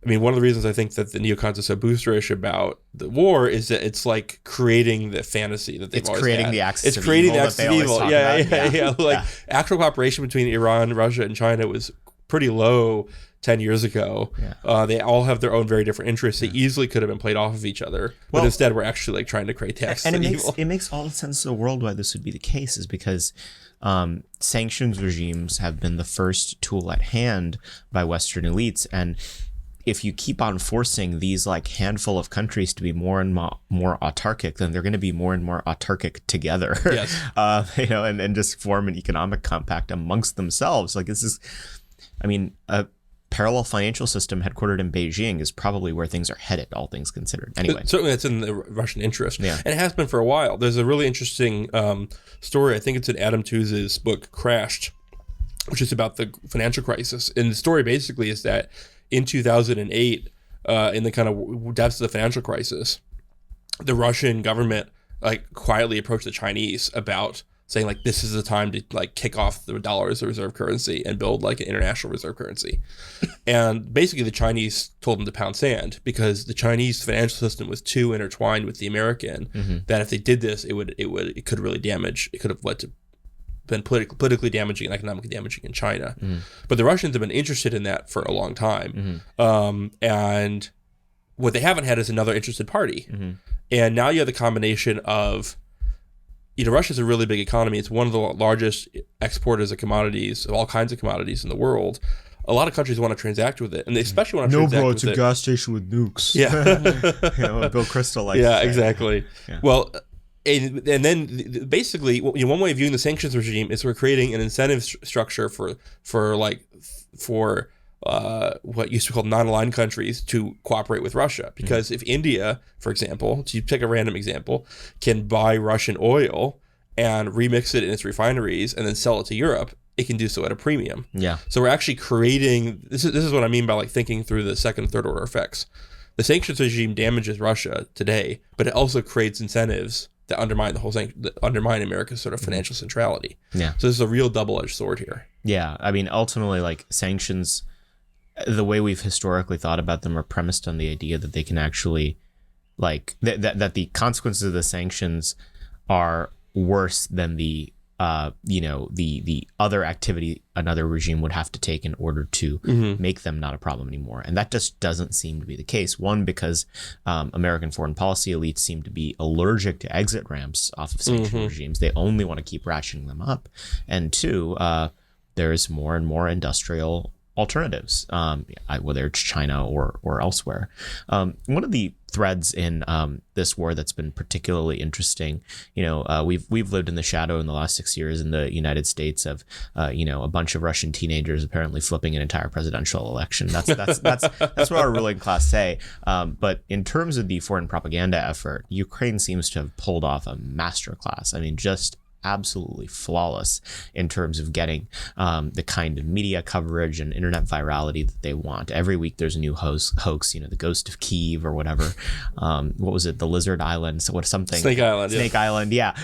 I mean, one of the reasons I think that the neocons are so boosterish about the war is that it's like creating the fantasy that they've always creating had. The axis it's creating of evil the axis of evil. Yeah. Like actual cooperation between Iran, Russia, and China was pretty low 10 years ago. Yeah. They all have their own very different interests. They easily could have been played off of each other, but instead we're actually like trying to create the axis of evil. It makes all the sense in the world why this would be the case, is because sanctions regimes have been the first tool at hand by Western elites, and if you keep on forcing these like handful of countries to be more and more autarkic, then they're going to be more and more autarkic together. Yes. And just form an economic compact amongst themselves. Like this is, I mean, a parallel financial system headquartered in Beijing is probably where things are headed, all things considered. Anyway. Certainly that's in the Russian interest. Yeah. And it has been for a while. There's a really interesting story. I think it's in Adam Tooze's book, Crashed, which is about the financial crisis. And the story basically is that in 2008, in the kind of depths of the financial crisis, the Russian government like quietly approached the Chinese about saying like this is the time to like kick off the dollar as a reserve currency and build like an international reserve currency. And basically the Chinese told them to pound sand because the Chinese financial system was too intertwined with the American that if they did this, it could really damage. It could have led to been politically damaging and economically damaging in China. But the Russians have been interested in that for a long time. And what they haven't had is another interested party. And now you have the combination of, Russia's a really big economy. It's one of the largest exporters of commodities, of all kinds of commodities in the world. A lot of countries want to transact with it, and they especially want to transact with it. No, bro, it's a gas station with nukes. Yeah. Bill Kristol likes Yeah, to say. exactly. Yeah. Well, and then basically, one way of viewing the sanctions regime is we're creating an incentive structure for what used to be called non-aligned countries to cooperate with Russia. Because if India, for example, to pick a random example, can buy Russian oil and remix it in its refineries and then sell it to Europe, it can do so at a premium. Yeah. So we're actually creating, this is what I mean by like thinking through the second and third order effects. The sanctions regime damages Russia today, but it also creates incentives that undermine undermine America's sort of financial centrality. Yeah. So this is a real double-edged sword here. Yeah. I mean, ultimately, like sanctions, the way we've historically thought about them are premised on the idea that they can actually, like, that the consequences of the sanctions are worse than the other activity another regime would have to take in order to make them not a problem anymore. And that just doesn't seem to be the case. One, because American foreign policy elites seem to be allergic to exit ramps off of sanction regimes. They only want to keep ratcheting them up. And two, there's more and more industrial alternatives, whether it's China or elsewhere. One of the threads in this war that's been particularly interesting, we've lived in the shadow in the last 6 years in the United States of a bunch of Russian teenagers apparently flipping an entire presidential election. That's what our ruling class say. But in terms of the foreign propaganda effort, Ukraine seems to have pulled off a masterclass. I mean, just absolutely flawless in terms of getting the kind of media coverage and internet virality that they want. Every week there's a new hoax, the Ghost of Kyiv or whatever. What was it? The Lizard Island? Snake Island. Yeah.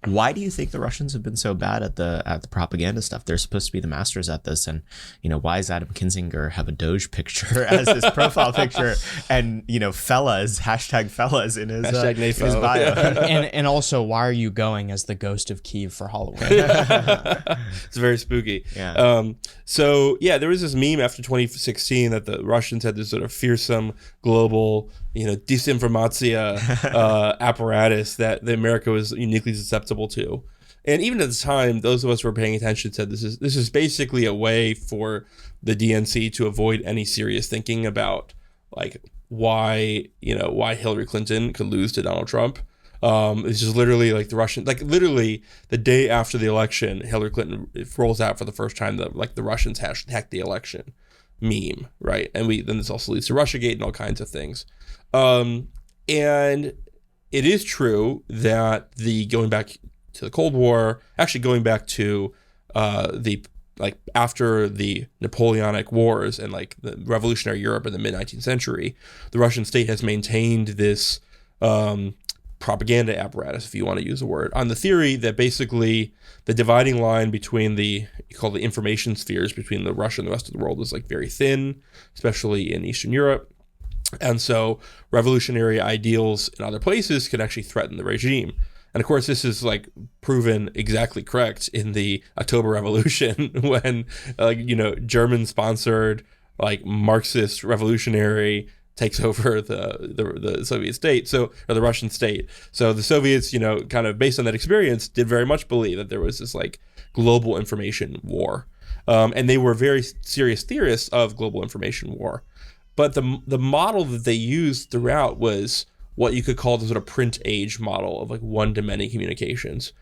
Why do you think the Russians have been so bad at the propaganda stuff? They're supposed to be the masters at this, and why does Adam Kinzinger have a Doge picture as his profile picture, and fellas #fellas in his bio? and also, why are you going as the Ghost of Kyiv for Halloween? It's very spooky. Yeah. There was this meme after 2016 that the Russians had this sort of fearsome global disinformatia apparatus that America was uniquely susceptible to. And even at the time, those of us who were paying attention said this is basically a way for the DNC to avoid any serious thinking about like why Hillary Clinton could lose to Donald Trump. It's just literally like the Russian, like literally the day after the election, Hillary Clinton rolls out for the first time that like the Russians hacked the election meme, right? And then this also leads to Russiagate and all kinds of things. And it is true that going back to the Cold War, actually going back to after the Napoleonic Wars and like the revolutionary Europe in the mid-19th century, the Russian state has maintained this propaganda apparatus, if you want to use the word, on the theory that basically the dividing line between the information spheres between the Russia and the rest of the world is like very thin, especially in Eastern Europe. And so revolutionary ideals in other places can actually threaten the regime. And of course, this is like proven exactly correct in the October Revolution when, German-sponsored like Marxist revolutionary takes over the Soviet state, or the Russian state. So the Soviets, kind of based on that experience, did very much believe that there was this like global information war. And they were very serious theorists of global information war. But the model that they used throughout was what you could call the sort of print age model of like one-to-many communications.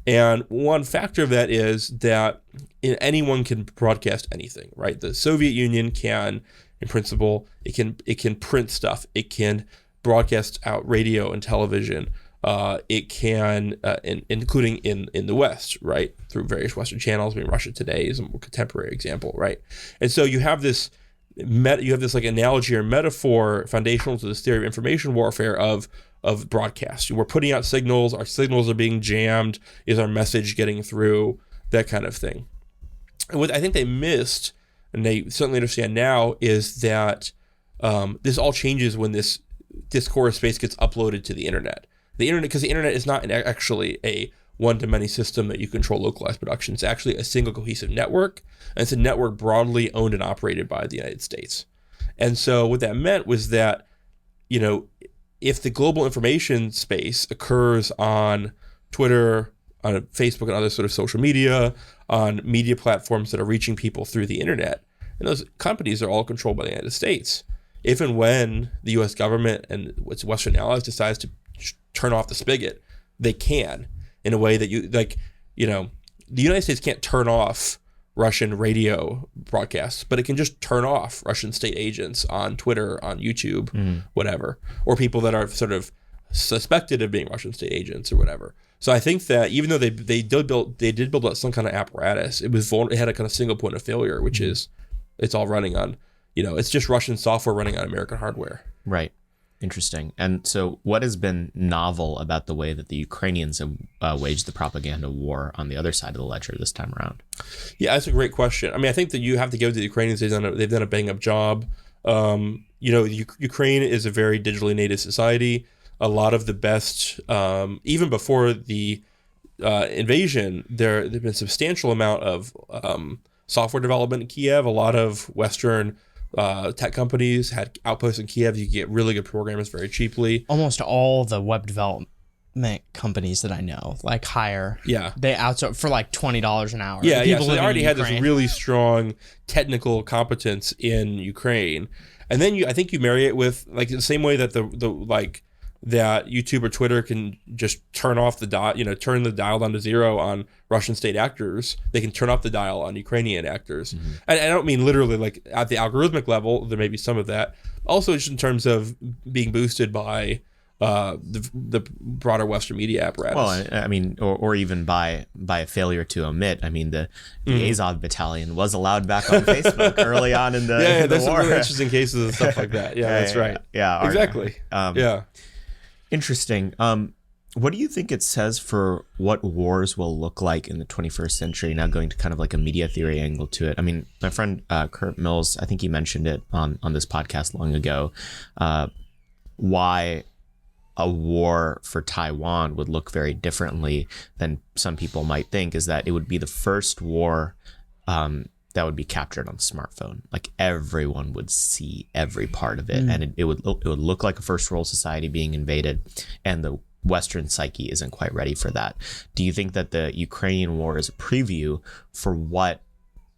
And one factor of that is that anyone can broadcast anything, right? The Soviet Union can, in principle, it can print stuff. It can broadcast out radio and television. It can, including in the West, right, through various Western channels. I mean, Russia Today is a more contemporary example, right? And so you have this like analogy or metaphor foundational to this theory of information warfare of broadcast. We're putting out signals. Our signals are being jammed. Is our message getting through? That kind of thing. And what I think they missed, and they certainly understand now, is that this all changes when this discourse space gets uploaded to the internet. The internet, because the internet is not actually a one-to-many system that you control localized production. It's actually a single cohesive network, and it's a network broadly owned and operated by the United States. And so what that meant was that, you know, if the global information space occurs on Twitter, on Facebook, and other sort of social media, on media platforms that are reaching people through the internet, and those companies are all controlled by the United States. If and when the U.S. government and its Western allies decides to turn off the spigot, they can, in a way that the United States can't turn off Russian radio broadcasts, but it can just turn off Russian state agents on Twitter, on YouTube, whatever, or people that are sort of suspected of being Russian state agents or whatever. So I think that even though they did build out some kind of apparatus, it had a kind of single point of failure, which is it's all running on, it's just Russian software running on American hardware. Right. Interesting. And so what has been novel about the way that the Ukrainians have waged the propaganda war on the other side of the ledger this time around? Yeah, that's a great question. I mean, I think that you have to give to the Ukrainians, they've done a bang up job. Ukraine is a very digitally native society. A lot of the best, even before the invasion, there's been a substantial amount of software development in Kiev. A lot of Western tech companies had outposts in Kiev. You could get really good programmers very cheaply. Almost all the web development companies that I know, like hire, they outsource for like $20 an hour. So they already had this really strong technical competence in Ukraine, and then I think you marry it with like the same way that that YouTube or Twitter can just turn off the turn the dial down to zero on Russian state actors. They can turn off the dial on Ukrainian actors. Mm-hmm. And I don't mean literally like at the algorithmic level, there may be some of that. Also just in terms of being boosted by the broader Western media apparatus. Well, I mean, or even by a failure to omit. I mean, the Azov battalion was allowed back on Facebook early on in the there's war. some really interesting cases and stuff like that. Yeah, that's right. Yeah, exactly. Interesting. What do you think it says for what wars will look like in the 21st century? Now going to kind of like a media theory angle to it. I mean, my friend Kurt Mills, I think he mentioned it on this podcast long ago, why a war for Taiwan would look very differently than some people might think is that it would be the first war that would be captured on the smartphone. Like everyone would see every part of it, and it would look like a first world society being invaded, and the Western psyche isn't quite ready for that. Do you think that the Ukrainian war is a preview for what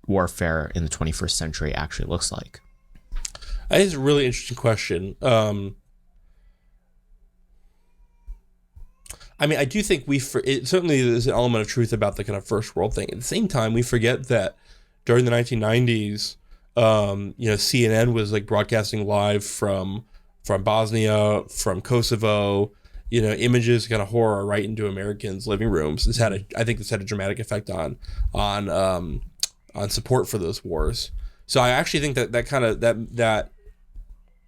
warfare in the 21st century actually looks like? That is a really interesting question. I mean, I do think certainly there's an element of truth about the kind of first world thing. At the same time, we forget that during the 1990s, CNN was like broadcasting live from Bosnia, from Kosovo, images kind of horror right into Americans' living rooms. I think this had a dramatic effect on support for those wars. So I actually think that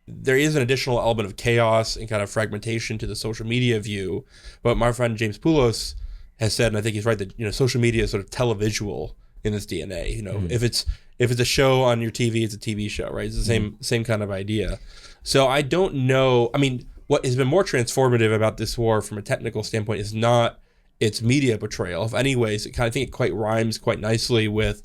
there is an additional element of chaos and kind of fragmentation to the social media view. But my friend James Poulos has said, and I think he's right, that social media is sort of televisual in its DNA. If it's a show on your TV, it's a TV show, right? It's the same kind of idea. So I don't know. I mean, what has been more transformative about this war from a technical standpoint is not its media portrayal. If anyways, I think it quite rhymes quite nicely with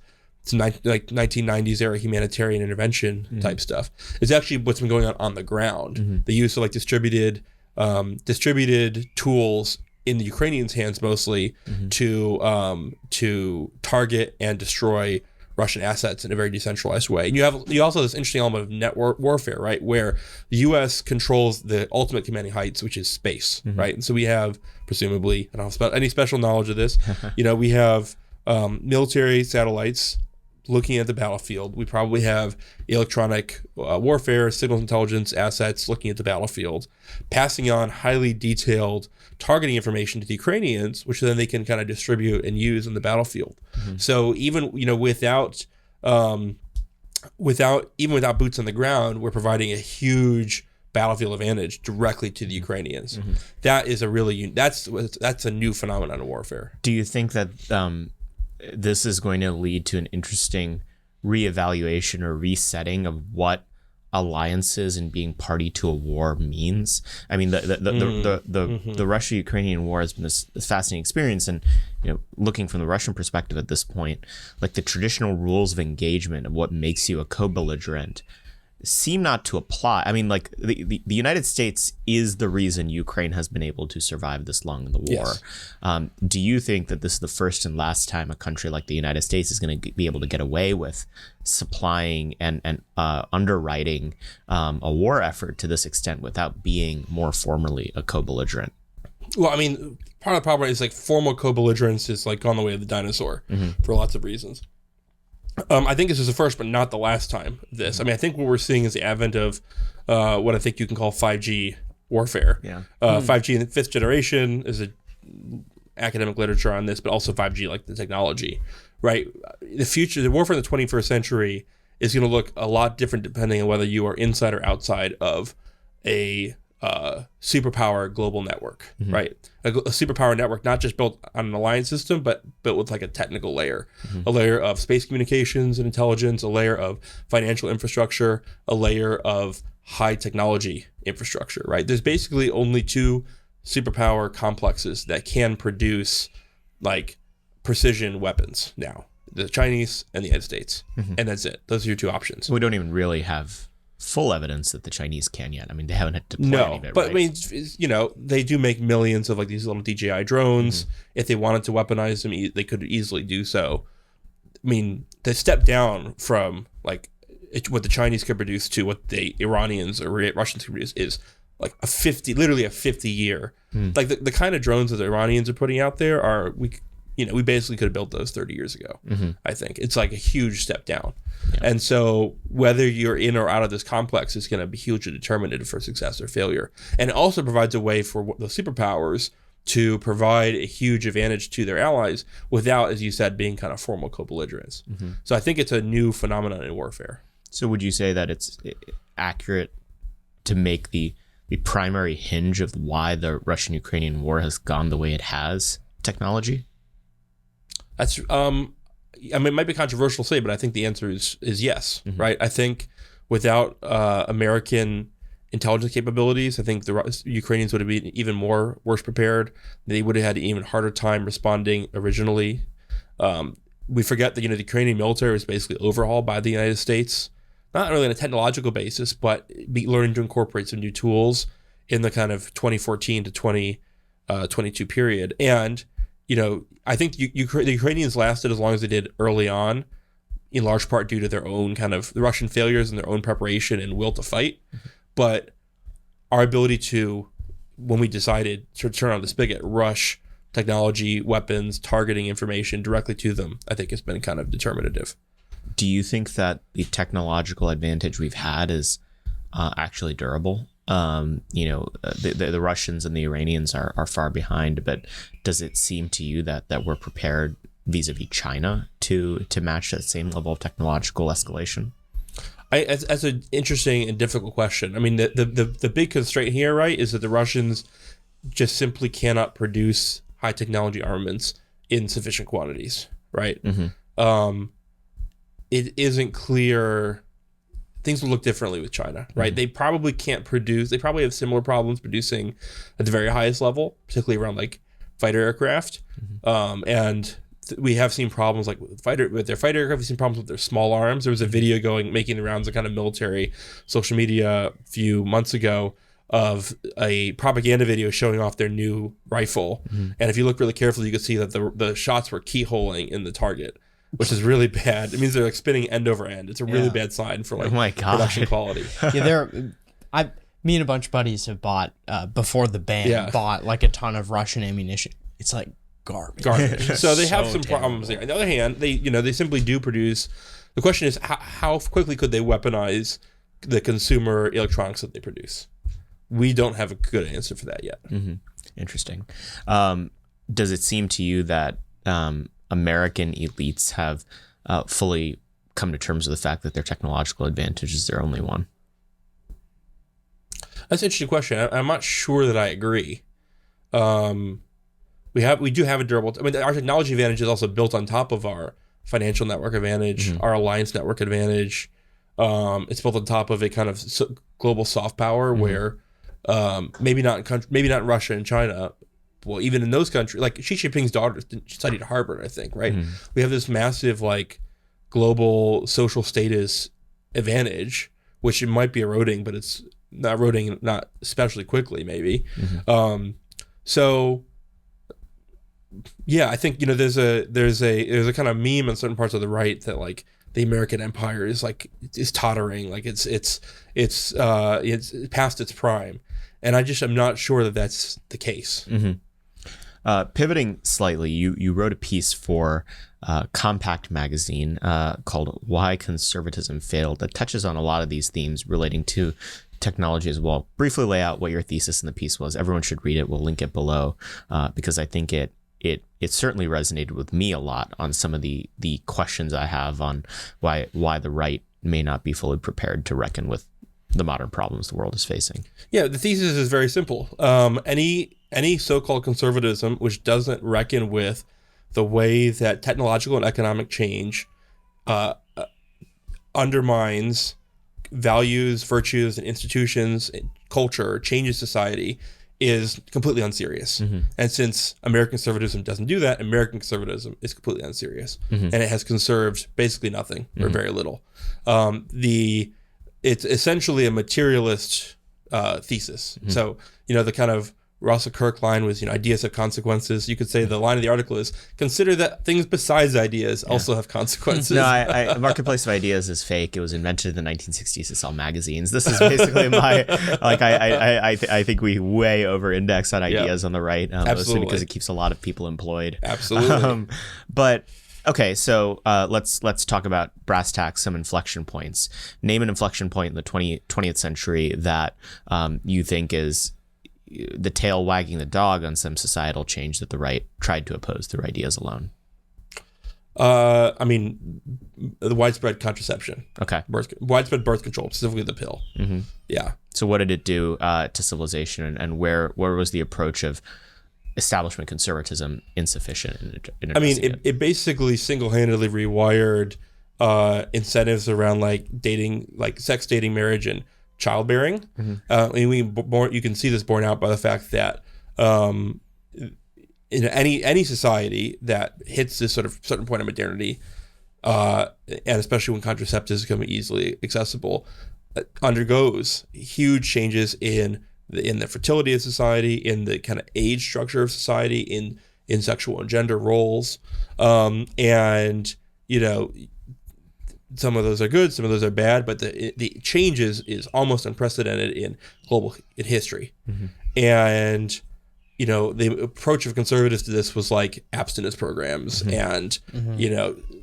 like 1990s era humanitarian intervention type stuff. It's actually what's been going on the ground. The use of like distributed tools in the Ukrainians' hands mostly to target and destroy Russian assets in a very decentralized way. And you also have this interesting element of network warfare, right, where the U.S. controls the ultimate commanding heights, which is space, right? And so we have, presumably, I don't have any special knowledge of this, we have military satellites looking at the battlefield. We probably have electronic warfare, signals intelligence assets looking at the battlefield, passing on highly detailed targeting information to the Ukrainians, which then they can kind of distribute and use in the battlefield. So even without boots on the ground, we're providing a huge battlefield advantage directly to the Ukrainians. That is that's a new phenomenon of warfare. Do you think that this is going to lead to an interesting reevaluation or resetting of what alliances and being party to a war means? I mean, the Russia-Ukrainian war has been this fascinating experience, and looking from the Russian perspective at this point, like the traditional rules of engagement of what makes you a co-belligerent seem not to apply. I mean, like the United States is the reason Ukraine has been able to survive this long in the war. Yes. Do you think that this is the first and last time a country like the United States is going to be able to get away with supplying and underwriting a war effort to this extent without being more formally a co-belligerent? Well, I mean, part of the problem is like formal co-belligerence is like gone the way of the dinosaur for lots of reasons. I think this is the first, but not the last time this. I mean, I think what we're seeing is the advent of what I think you can call 5G warfare. 5G in the 5th generation is academic literature on this, but also 5G, like the technology, right? The warfare in the 21st century is going to look a lot different depending on whether you are inside or outside of a superpower global network, right? A superpower network, not just built on an alliance system, but built with like a technical layer, a layer of space communications and intelligence, a layer of financial infrastructure, a layer of high technology infrastructure, right? There's basically only 2 superpower complexes that can produce like precision weapons now: the Chinese and the United States, and that's it. Those are your 2 options. We don't even really have full evidence that the Chinese can yet. I mean, they haven't had to deploy any of it, but right? I mean, they do make millions of like these little DJI drones. If they wanted to weaponize them, they could easily do so. I mean, the step down from like what the Chinese could produce to what the Iranians or Russians could produce is like literally a 50-year. Like the kind of drones that the Iranians are putting out there are we basically could have built those 30 years ago. I think it's like a huge step down. And so whether you're in or out of this complex is going to be hugely determinative for success or failure. And it also provides a way for the superpowers to provide a huge advantage to their allies without, as you said, being kind of formal co-belligerents. So I think it's a new phenomenon in warfare. So would you say that it's accurate to make the primary hinge of why the Russian-Ukrainian war has gone the way it has technology? That's I mean, it might be controversial to say, but I think the answer is yes, right? I think without American intelligence capabilities, I think the Ukrainians would have been even worse prepared. They would have had an even harder time responding originally. We forget that the Ukrainian military was basically overhauled by the United States, not really on a technological basis, but learning to incorporate some new tools in the kind of 2014 to 2022 period. And I think the Ukrainians lasted as long as they did early on, in large part due to their own kind of the Russian failures and their own preparation and will to fight. But our ability to, when we decided to turn on the spigot, rush technology, weapons, targeting information directly to them, I think has been kind of determinative. Do you think that the technological advantage we've had is actually durable? The Russians and the Iranians are far behind, but does it seem to you that we're prepared vis-a-vis China to match that same level of technological escalation? That's an interesting and difficult question. I mean, the big constraint here, right, is that the Russians just simply cannot produce high technology armaments in sufficient quantities, right? It isn't clear. Things will look differently with China, right? They probably can't produce. They probably have similar problems producing at the very highest level, particularly around like fighter aircraft. And we have seen problems like with their fighter aircraft. We've seen problems with their small arms. There was a video making the rounds of kind of military social media a few months ago of a propaganda video showing off their new rifle. And if you look really carefully, you can see that the shots were keyholing in the target. which is really bad. It means they're like spinning end over end. It's a really bad sign for like production quality. Me and a bunch of buddies have bought before the ban bought like a ton of Russian ammunition. It's like garbage. So they have some problems there. On the other hand, they simply do produce. The question is how quickly could they weaponize the consumer electronics that they produce? We don't have a good answer for that yet. Mm-hmm. Interesting. Does it seem to you that American elites have fully come to terms with the fact that their technological advantage is their only one? That's an interesting question. I'm not sure that I agree. We do have a durable. Our technology advantage is also built on top of our financial network advantage, our alliance network advantage. It's built on top of a kind of global soft power where maybe not in Russia and China. Well, even in those countries, like Xi Jinping's daughter studied at Harvard, I think, right? We have this massive like global social status advantage, which it might be eroding, but it's not eroding, not especially quickly, maybe. So yeah, I think there's a kind of meme in certain parts of the right that like the American empire is tottering, like it's past its prime, and I'm not sure that that's the case. Pivoting slightly, you wrote a piece for Compact magazine called "Why Conservatism Failed" that touches on a lot of these themes relating to technology as well. Briefly lay out what your thesis in the piece was. Everyone should read it. We'll link it below because I think it certainly resonated with me a lot on some of the questions I have on why the right may not be fully prepared to reckon with the modern problems the world is facing. Yeah, the thesis is very simple. Any so-called conservatism which doesn't reckon with the way that technological and economic change undermines values, virtues, and institutions, and culture, changes society, is completely unserious. And since American conservatism doesn't do that, American conservatism is completely unserious. And it has conserved basically nothing or very little. It's essentially a materialist thesis. So, the kind of Russell Kirk line was, ideas have consequences. You could say the line of the article is, consider that things besides ideas also have consequences. No, Marketplace of Ideas is fake. It was invented in the 1960s to sell magazines. This is basically my, I think we way over-index on ideas on the right. Mostly because it keeps a lot of people employed. Absolutely. But okay, so let's talk about brass tacks, some inflection points. Name an inflection point in the 20th century that you think is the tail wagging the dog on some societal change that the right tried to oppose through ideas alone. The widespread contraception. Okay. Widespread birth control, specifically the pill. Yeah. So what did it do to civilization, and where was the approach of establishment conservatism insufficient in it basically single-handedly rewired incentives around like dating, like sex, dating, marriage, and childbearing. You can see this borne out by the fact that in any society that hits this sort of certain point of modernity, and especially when contraceptives become easily accessible, undergoes huge changes in the fertility of society, in the kind of age structure of society, in sexual and gender roles, and some of those are good, some of those are bad, but the changes is almost unprecedented in history. And the approach of conservatives to this was like abstinence programs and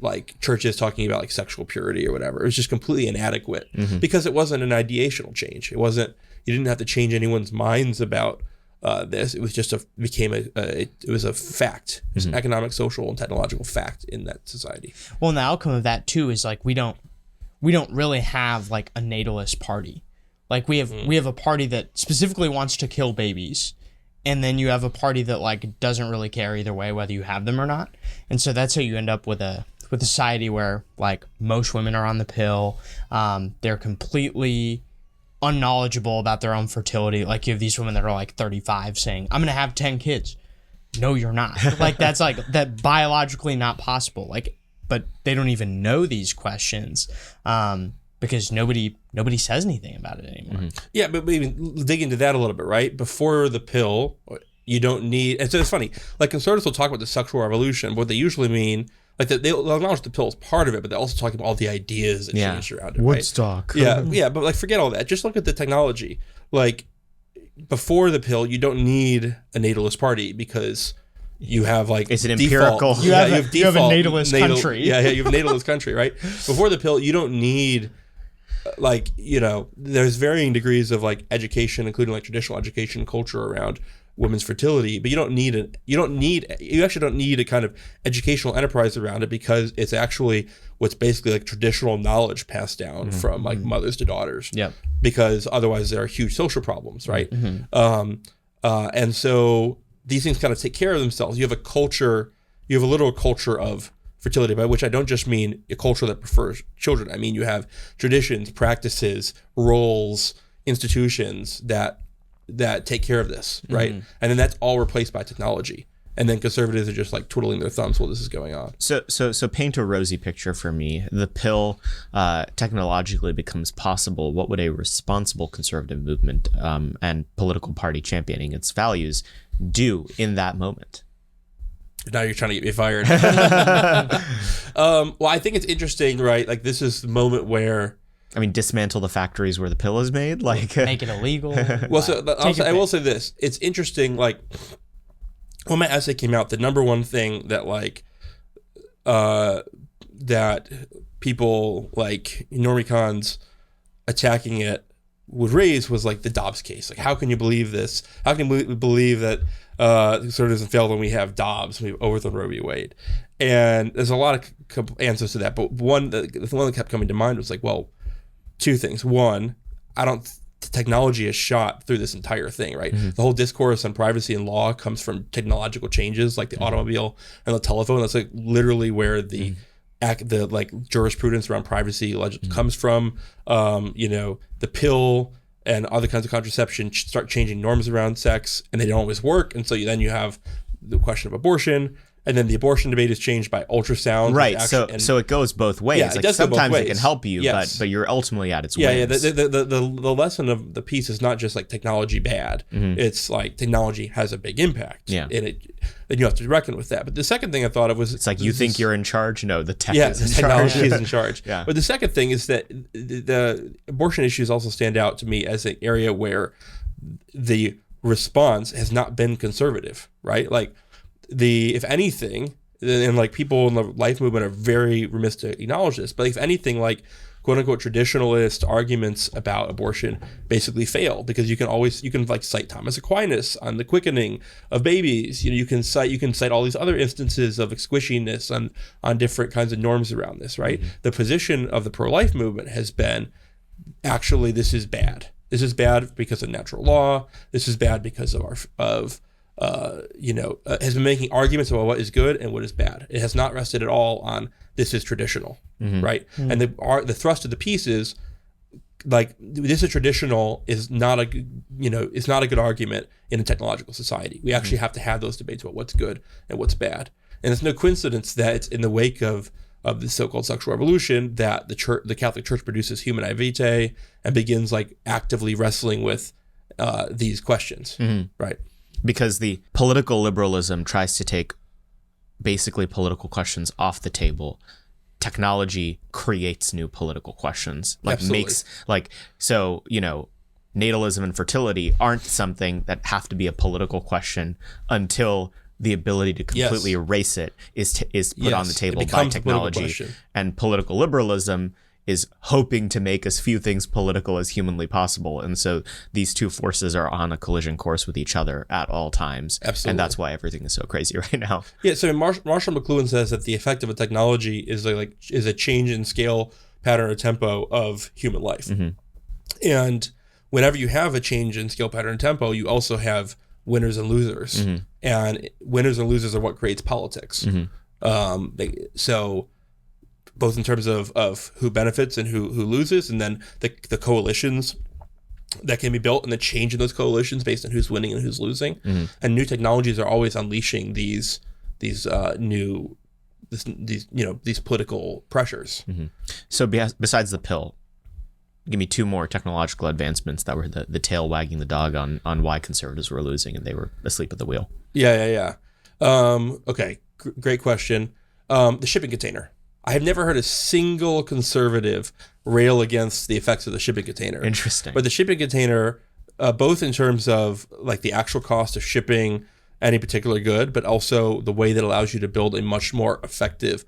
like churches talking about like sexual purity or whatever. It was just completely inadequate because it wasn't an ideational change. You didn't have to change anyone's minds about this. It was just it was a fact. It was an economic, social, and technological fact in that society. Well, and the outcome of that too is like we don't really have like a natalist party. Like we have a party that specifically wants to kill babies, and then you have a party that like doesn't really care either way whether you have them or not. And so that's how you end up with a society where like most women are on the pill. They're completely unknowledgeable about their own fertility. Like you have these women that are like 35 saying, I'm gonna have 10 kids. No, you're not. Like that's like that biologically not possible. Like, but they don't even know these questions because nobody says anything about it anymore. Yeah, but even dig into that a little bit, right? Before the pill, you don't need, and so it's funny, like conservatives will talk about the sexual revolution, but what they usually mean, like they'll acknowledge the pill is part of it, but they're also talking about all the ideas that change around it. Woodstock. Right? Yeah, but like forget all that. Just look at the technology. Like before the pill, you don't need a natalist party because you have like it's an empirical. You have a natalist country. Yeah, you have a natalist country, right? Before the pill, you don't need like, you know, there's varying degrees of like education, including like traditional education culture around women's fertility, but you actually don't need a kind of educational enterprise around it because it's actually what's basically like traditional knowledge passed down from like mothers to daughters. Yeah. Because otherwise there are huge social problems, right? And so these things kind of take care of themselves. You have a literal culture of fertility, by which I don't just mean a culture that prefers children. I mean, you have traditions, practices, roles, institutions that take care of this, right? And then that's all replaced by technology. And then conservatives are just like twiddling their thumbs while this is going on. So paint a rosy picture for me. The pill technologically becomes possible. What would a responsible conservative movement and political party championing its values do in that moment? Now you're trying to get me fired. Well, I think it's interesting, right? Like this is the moment where, I mean, dismantle the factories where the pill is made, like make it illegal. Well, so I will say this: it's interesting. Like when my essay came out, the number one thing that like that people like normicons attacking it would raise was like the Dobbs case. Like, how can you believe this? How can we believe that conservatism failed when we have Dobbs, we've overthrown Roe v. Wade? And there's a lot of answers to that, but the one that kept coming to mind was like, well, two things. One, technology is shot through this entire thing, right? The whole discourse on privacy and law comes from technological changes like the automobile and the telephone. That's like literally where the like jurisprudence around privacy comes from. You know, the pill and other kinds of contraception start changing norms around sex, and they don't always work. And so then you have the question of abortion. And then the abortion debate is changed by ultrasound. Right. So it goes both ways. Yeah, like sometimes it can help you, but you're ultimately at its whims. Yeah. The lesson of the piece is not just like technology bad. It's like technology has a big impact. Yeah. And you have to reckon with that. But the second thing I thought of was, it's like you think you're in charge. No, the tech yeah, is in technology charge. is in charge. Yeah. But the second thing is that the abortion issues also stand out to me as an area where the response has not been conservative, right? Like, if anything, and like people in the life movement are very remiss to acknowledge this, but if anything, like quote unquote traditionalist arguments about abortion basically fail, because you can like cite Thomas Aquinas on the quickening of babies. You know, you can cite all these other instances of squishiness on different kinds of norms around this, right? The position of the pro-life movement has been, actually, this is bad. This is bad because of natural law. This is bad because has been making arguments about what is good and what is bad. It has not rested at all on this is traditional, right? And the thrust of the piece is like, this is traditional is not a good argument in a technological society. We actually have to have those debates about what's good and what's bad. And it's no coincidence that it's in the wake of the so-called sexual revolution that the Catholic Church produces Humanae Vitae and begins like actively wrestling with these questions, right? Because the political liberalism tries to take basically political questions off the table. Technology creates new political questions. Absolutely. Natalism and fertility aren't something that have to be a political question until the ability to completely erase it is put on the table by technology. And political liberalism is hoping to make as few things political as humanly possible. And so these two forces are on a collision course with each other at all times. Absolutely. And that's why everything is so crazy right now. Yeah, so Marshall McLuhan says that the effect of a technology is a change in scale, pattern, or tempo of human life. And whenever you have a change in scale, pattern, and tempo, you also have winners and losers. And winners and losers are what creates politics. So both in terms of who benefits and who loses, and then the coalitions that can be built and the change in those coalitions based on who's winning and who's losing. And new technologies are always unleashing these political pressures. So besides the pill, give me two more technological advancements that were the tail wagging the dog on why conservatives were losing and they were asleep at the wheel. Yeah. Okay, great question. The shipping container. I have never heard a single conservative rail against the effects of the shipping container. Interesting. But the shipping container, both in terms of like the actual cost of shipping any particular good, but also the way that allows you to build a much more effective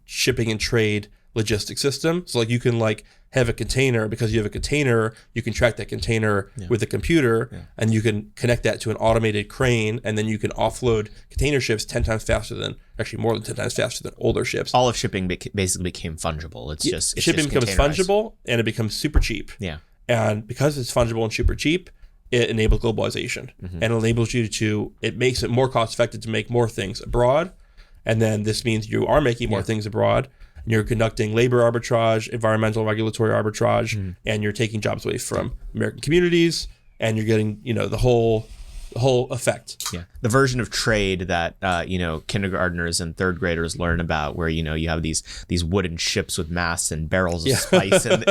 shipping and trade logistics system. So like you can like have a container, because you have a container, you can track that container with a computer and you can connect that to an automated crane, and then you can offload container ships 10 times faster than, actually more than 10 times faster than older ships. All of shipping basically became fungible. It's shipping becomes fungible and it becomes super cheap. Yeah. And because it's fungible and super cheap, it enables globalization and enables you to, it makes it more cost effective to make more things abroad. And then this means you are making more things abroad. And you're conducting labor arbitrage, environmental regulatory arbitrage, and you're taking jobs away from American communities, and you're getting, the whole effect. Yeah, the version of trade that kindergartners and third graders learn about, where you have these wooden ships with masts and barrels of spice in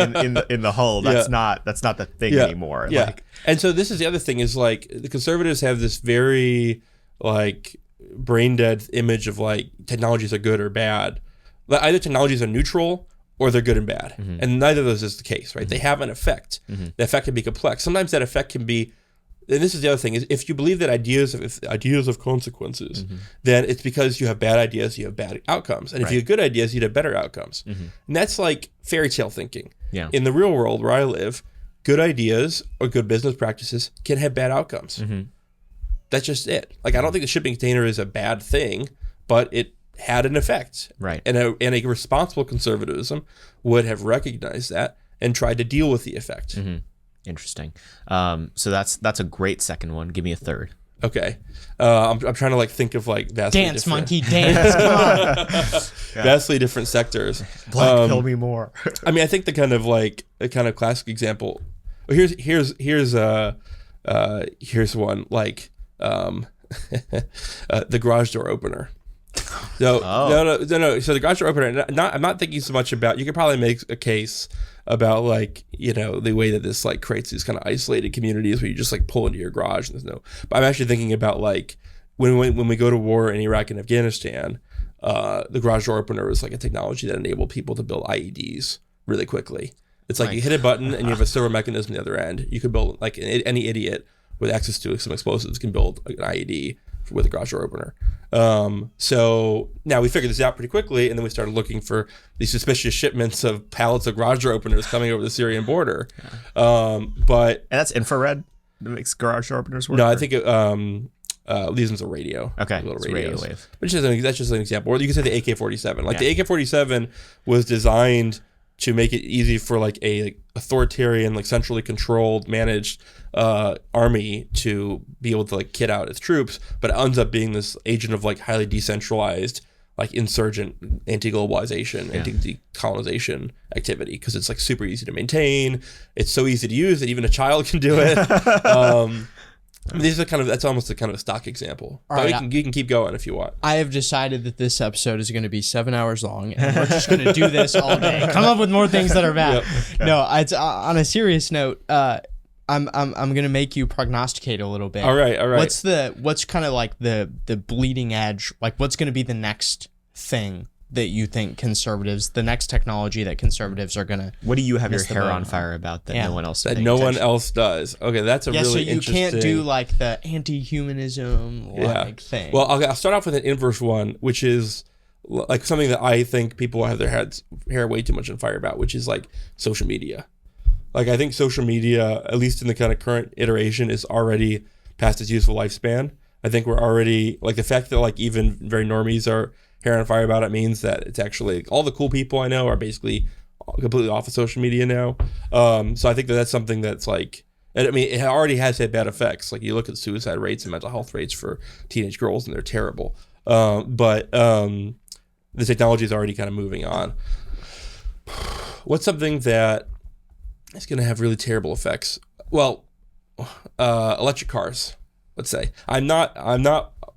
the hull. That's not the thing anymore. Yeah, Like, and so this is the other thing is like the conservatives have this very like brain dead image of like technologies are good or bad. Either technologies are neutral or they're good and bad. And neither of those is the case, right? They have an effect. The effect can be complex. Sometimes that effect can be, and this is the other thing, is if you believe that ideas of consequences, then it's because you have bad ideas, you have bad outcomes. And if you have good ideas, you'd have better outcomes. And that's like fairy tale thinking. Yeah. In the real world where I live, good ideas or good business practices can have bad outcomes. That's just it. Like, I don't think the shipping container is a bad thing, but it had an effect. Right. And a responsible conservatism would have recognized that and tried to deal with the effect. Interesting. So that's a great second one. Give me a third. Okay. I'm trying to like think of like vastly Dance, different, monkey, dance. Come on. vastly different sectors. Black, kill me more. I mean, I think the kind of classic example. Here's one like the garage door opener. No. So the garage door opener. I'm not thinking so much about. You could probably make a case about like the way that this like creates these kind of isolated communities where you just like pull into your garage and there's no. But I'm actually thinking about like when we go to war in Iraq and Afghanistan, the garage door opener was like a technology that enabled people to build IEDs really quickly. It's like you hit a button and you have a servo mechanism on the other end. You could build like any idiot with access to some explosives can build an IED with a garage door opener. So now we figured this out pretty quickly, and then we started looking for these suspicious shipments of pallets of garage door openers coming over the Syrian border. But and that's infrared that makes garage door openers work? No, I think it leaves them as a radio. Okay, little it's radios. radio wave. But that's just an example. Or you could say the AK-47. Like the AK-47 was designed to make it easy for like a authoritarian, like centrally controlled, managed army to be able to like kit out its troops, but it ends up being this agent of like highly decentralized, like insurgent, anti-globalization, anti-decolonization activity, because it's like super easy to maintain. It's so easy to use that even a child can do it. These are that's almost a kind of a stock example. But you can keep going if you want. I have decided that this episode is going to be 7 hours long, and we're just going to do this all day. Come up with more things that are bad. Yep. No, it's on a serious note. I'm going to make you prognosticate a little bit. All right. What's kind of like the bleeding edge? Like, what's going to be the next thing that you think the next technology that conservatives are going to... What do you have your hair on fire about that no one else that no one else does? Okay, that's a really interesting... so you can't do like the anti-humanism thing. Well, I'll start off with an inverse one, which is like something that I think people have their hair way too much on fire about, which is like social media. Like, I think social media, at least in the kind of current iteration, is already past its useful lifespan. I think we're already, like, the fact that, like, even very normies are hair on fire about it means that it's actually, like, all the cool people I know are basically completely off of social media now. So I think that's something that's, like, I mean, it already has had bad effects. Like, you look at suicide rates and mental health rates for teenage girls, and they're terrible. But the technology is already kind of moving on. What's something that it's going to have really terrible effects? Well, electric cars, let's say. I'm not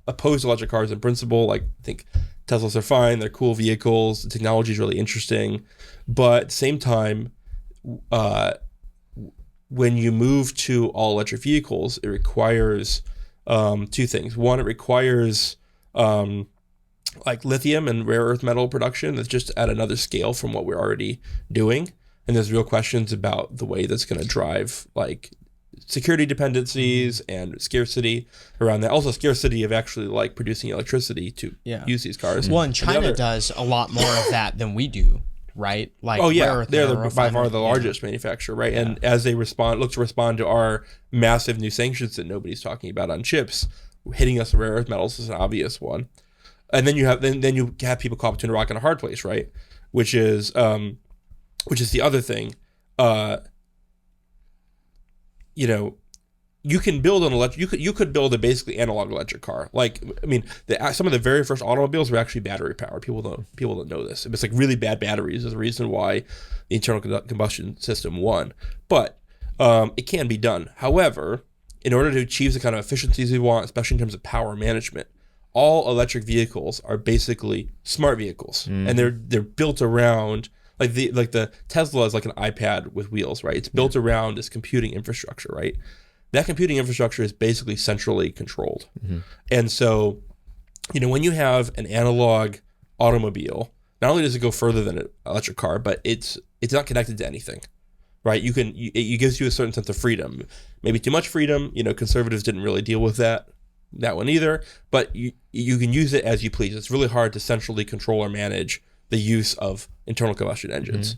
opposed to electric cars in principle. Like, I think Teslas are fine. They're cool vehicles. The technology is really interesting. But at the same time, when you move to all electric vehicles, it requires two things. One, it requires like lithium and rare earth metal production that's just at another scale from what we're already doing. And there's real questions about the way that's going to drive like security dependencies and scarcity around that. Also scarcity of actually like producing electricity to use these cars. Well, and China does a lot more of that than we do, right? Like, they're by far the largest manufacturer, right? And as they look to respond to our massive new sanctions that nobody's talking about on chips, hitting us with rare earth metals is an obvious one. And then you have people caught between a rock and a hard place, right? Which is the other thing. You can build an electric. You could build a basically analog electric car. Like, I mean, some of the very first automobiles were actually battery powered. People don't know this. It's like really bad batteries is the reason why the internal combustion system won. But it can be done. However, in order to achieve the kind of efficiencies we want, especially in terms of power management, all electric vehicles are basically smart vehicles, and they're built around like the Tesla is like an iPad with wheels, right? It's built around this computing infrastructure, right? That computing infrastructure is basically centrally controlled. And so, when you have an analog automobile, not only does it go further than an electric car, but it's not connected to anything, right? It gives you a certain sense of freedom, maybe too much freedom. Conservatives didn't really deal with that one either, but you can use it as you please. It's really hard to centrally control or manage the use of internal combustion engines.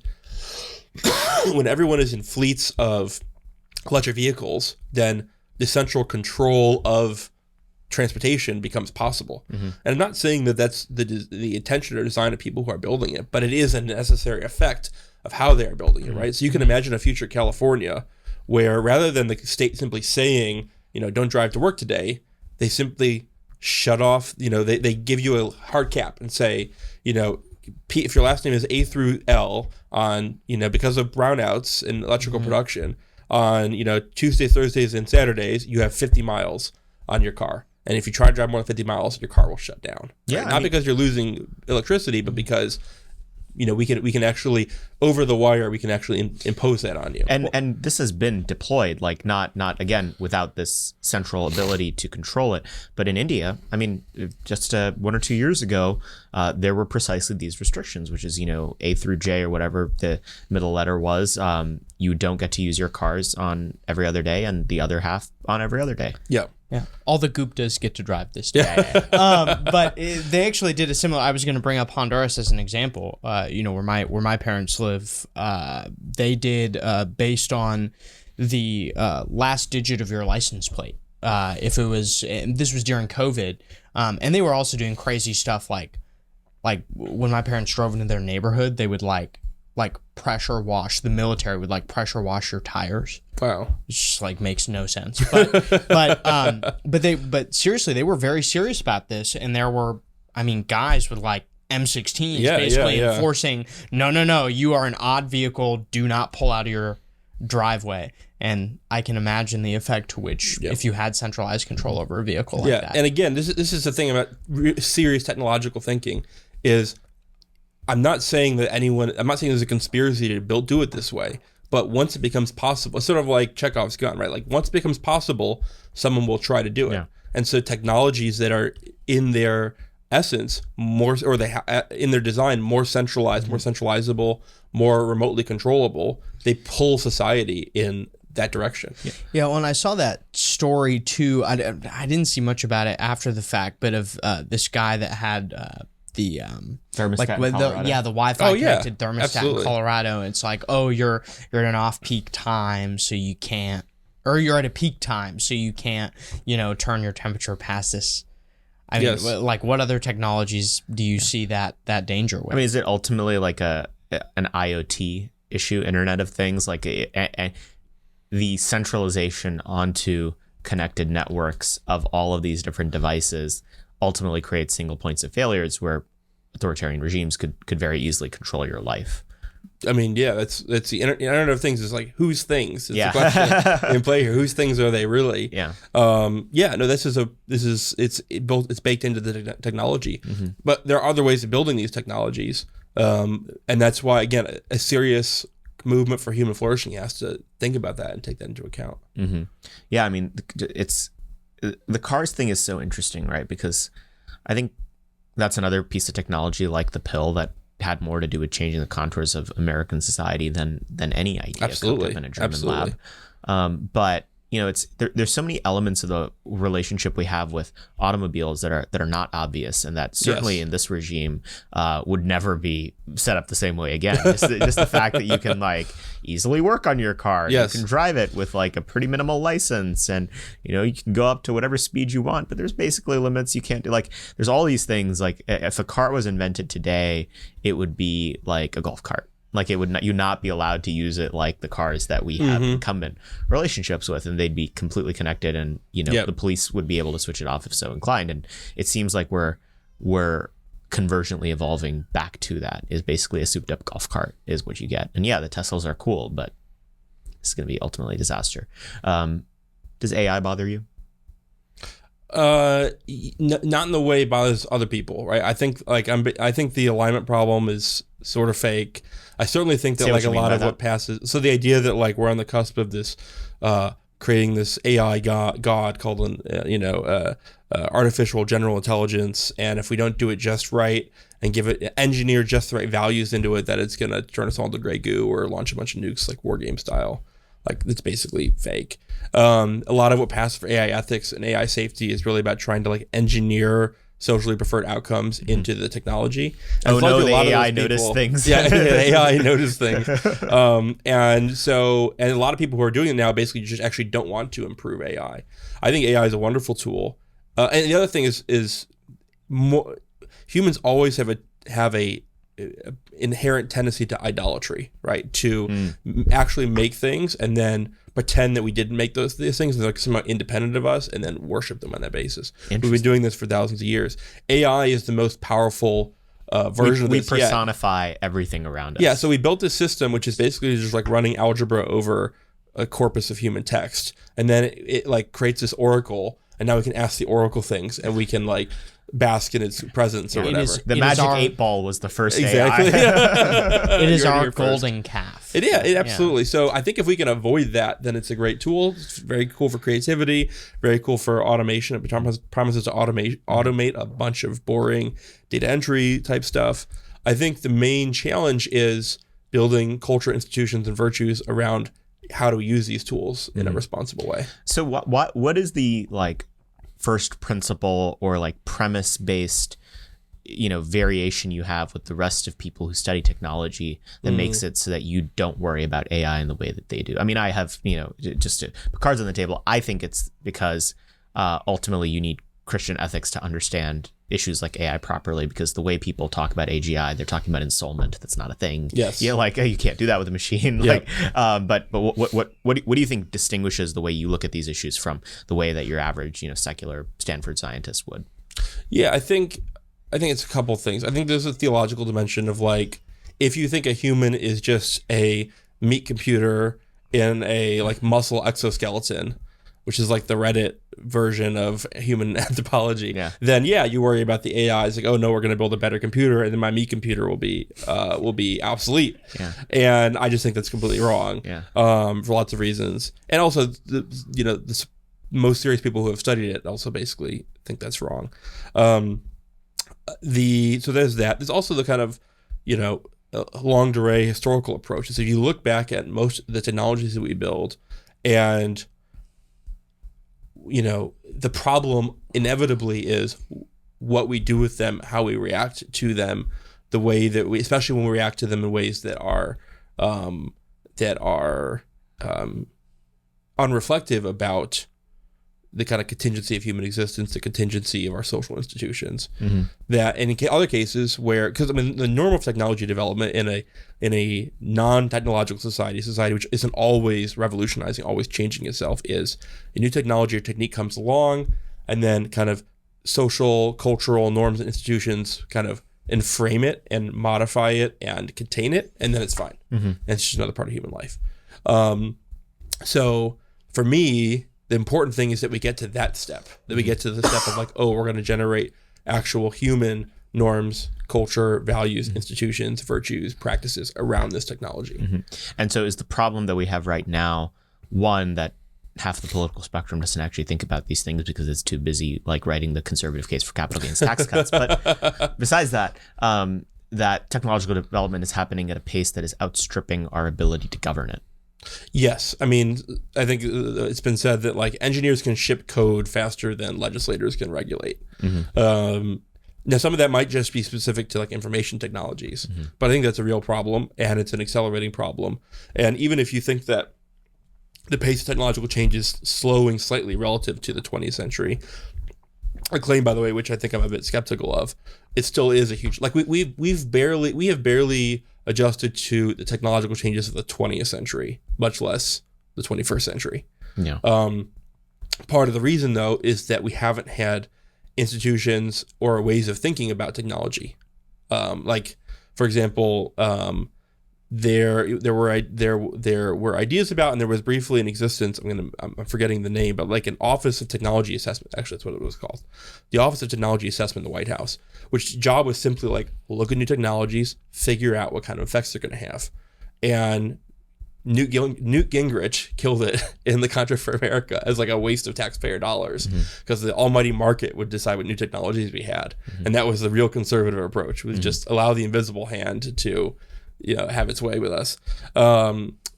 When everyone is in fleets of electric vehicles, then the central control of transportation becomes possible. And I'm not saying that that's the intention or design of people who are building it, but it is a necessary effect of how they are building it, right? So you can imagine a future California where rather than the state simply saying, don't drive to work today, they simply shut off, they give you a hard cap and say, if your last name is A through L on, because of brownouts in electrical production, on, Tuesdays, Thursdays, and Saturdays, you have 50 miles on your car. And if you try to drive more than 50 miles, your car will shut down. Yeah, right? Not because you're losing electricity, but because we can actually over the wire we can actually impose that on you. And this has been deployed, like not again without this central ability to control it. But in India, I mean, just 1 or 2 years ago, there were precisely these restrictions, which is A through J or whatever the middle letter was. You don't get to use your cars on every other day, and the other half on every other day. Yeah. Yeah, all the Guptas get to drive this day. But they actually did a similar. I was going to bring up Honduras as an example. Where my parents live, they did based on the last digit of your license plate. If it was, this was during COVID, and they were also doing crazy stuff like when my parents drove into their neighborhood, they would like pressure wash. The military would pressure wash your tires. Wow, it just makes no sense. But seriously, they were very serious about this, and there were guys with M16s basically enforcing no, you are an odd vehicle, do not pull out of your driveway. And I can imagine the effect to which if you had centralized control over a vehicle like that. And again, this is the thing about serious technological thinking is. I'm not saying there's a conspiracy to do it this way, but once it becomes possible, it's sort of like Chekhov's gun, right? Like once it becomes possible, someone will try to do it. Yeah. And so technologies that are in their essence in their design more centralized, more centralizable, more remotely controllable, they pull society in that direction. Yeah, when I saw that story too, I didn't see much about it after the fact, but of this guy that had the thermostat in Colorado. The Wi-Fi connected thermostat in Colorado. It's you're at an off-peak time, so you can't, or you're at a peak time, so you can't, turn your temperature past this. I mean, what other technologies do you see that danger with? I mean, is it ultimately an IoT issue, Internet of Things, the centralization onto connected networks of all of these different devices ultimately creates single points of failures where authoritarian regimes could very easily control your life. I mean, that's the Internet of Things is whose things is the question in play here. Whose things are they really? Yeah. It's baked into the technology, but there are other ways of building these technologies, and that's why again a serious movement for human flourishing has to think about that and take that into account. Yeah, I mean, it's the cars thing is so interesting, right? Because I think that's another piece of technology like the pill that had more to do with changing the contours of American society than any idea Absolutely. cooked up in a German Absolutely. lab. But there's so many elements of the relationship we have with automobiles that are not obvious, and that certainly Yes. in this regime would never be set up the same way again. Just the fact that you can like easily work on your car, Yes. you can drive it with like a pretty minimal license, and you can go up to whatever speed you want. But there's basically limits you can't do. Like there's all these things. Like if a car was invented today, it would be like a golf cart. Like it would not be allowed to use it like the cars that we have incumbent relationships with, and they'd be completely connected, and the police would be able to switch it off if so inclined. And it seems like we're convergently evolving back to that. Is basically a souped up golf cart is what you get. And yeah, the Teslas are cool, but it's going to be ultimately a disaster. Does AI bother you? Not in the way it bothers other people, right? I think I think the alignment problem is sort of fake. I certainly think that like a lot of what passes. So the idea that like we're on the cusp of this, creating this AI god called artificial general intelligence, and if we don't do it just right and engineer just the right values into it, that it's gonna turn us all into gray goo or launch a bunch of nukes like war game style. Like it's basically fake. A lot of what passes for AI ethics and AI safety is really about trying to like engineer socially preferred outcomes into the technology. And the AI noticed things. Yeah, AI noticed things. And a lot of people who are doing it now basically just actually don't want to improve AI. I think AI is a wonderful tool. And the other thing is more, humans always have a inherent tendency to idolatry, right? To actually make things and then pretend that we didn't make these things and they're like somehow independent of us, and then worship them on that basis. We've been doing this for thousands of years. AI is the most powerful version of this. We personify everything around us. Yeah, so we built this system which is basically just like running algebra over a corpus of human text, and then it like creates this oracle, and now we can ask the oracle things, and we can like bask in its presence or whatever. The magic 8-ball was the first exactly. AI. It is our golden calf. It absolutely. So I think if we can avoid that, then it's a great tool. It's very cool for creativity, very cool for automation. It promises to automate a bunch of boring data entry type stuff. I think the main challenge is building culture, institutions, and virtues around how to use these tools in a responsible way. So what is the like first principle or like premise based variation you have with the rest of people who study technology that makes it so that you don't worry about AI in the way that they do? I mean, I have just to put cards on the table, I think it's because ultimately you need Christian ethics to understand issues like AI properly, because the way people talk about AGI, they're talking about ensoulment. That's not a thing. Yes. Like you can't do that with a machine. Yep. But what do you think distinguishes the way you look at these issues from the way that your average secular Stanford scientist would? Yeah, I think it's a couple things. I think there's a theological dimension of like, if you think a human is just a meat computer in a like muscle exoskeleton, which is like the Reddit version of human anthropology, then you worry about the AI. It's like, oh no, we're going to build a better computer, and then my meat computer will be obsolete. Yeah. And I just think that's completely wrong. Yeah. For lots of reasons, and also the most serious people who have studied it also basically think that's wrong. So there's that. There's also the kind of longue durée historical approach. So if you look back at most of the technologies that we build, and the problem inevitably is what we do with them, how we react to them, the way that especially when we react to them in ways that are unreflective about the kind of contingency of human existence, the contingency of our social institutions. That, and in other cases where, because I mean, the norm of technology development in a non-technological society which isn't always revolutionizing, always changing itself, is a new technology or technique comes along, and then kind of social, cultural norms and institutions kind of enframe it and modify it and contain it, and then it's fine. And it's just another part of human life. So for me, the important thing is that we get to that step, that we get to the step of like, oh, we're going to generate actual human norms, culture, values, institutions, virtues, practices around this technology. And so is the problem that we have right now one that half the political spectrum doesn't actually think about these things because it's too busy like writing the conservative case for capital gains tax cuts. But besides that, that technological development is happening at a pace that is outstripping our ability to govern it. Yes. I mean, I think it's been said that like engineers can ship code faster than legislators can regulate. Now, some of that might just be specific to like information technologies, but I think that's a real problem, and it's an accelerating problem. And even if you think that the pace of technological change is slowing slightly relative to the 20th century, a claim, by the way, which I think I'm a bit skeptical of, it still is a huge, like we have barely adjusted to the technological changes of the 20th century, much less the 21st century. Yeah. Part of the reason, though, is that we haven't had institutions or ways of thinking about technology. Like, for example, there were ideas about, and there was briefly in existence, I'm forgetting the name, but like an Office of Technology Assessment. Actually, that's what it was called. The Office of Technology Assessment in the White House, which job was simply like look at new technologies, figure out what kind of effects they're going to have. And Newt Gingrich killed it in the Contra for America as like a waste of taxpayer dollars because the almighty market would decide what new technologies we had. And that was the real conservative approach, was just allow the invisible hand to, have its way with us.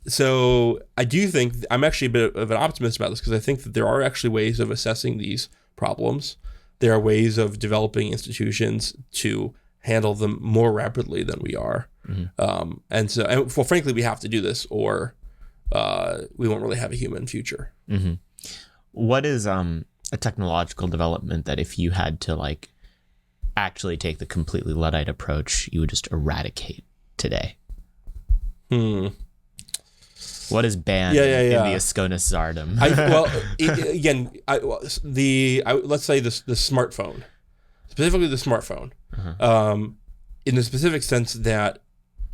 So I do think I'm actually a bit of an optimist about this, because I think that there are actually ways of assessing these problems. There are ways of developing institutions to handle them more rapidly than we are. And frankly, we have to do this, or we won't really have a human future. What is a technological development that if you had to like actually take the completely Luddite approach, you would just eradicate today? What is banned in the Askonas czardom? Let's say the smartphone, specifically the smartphone, in the specific sense that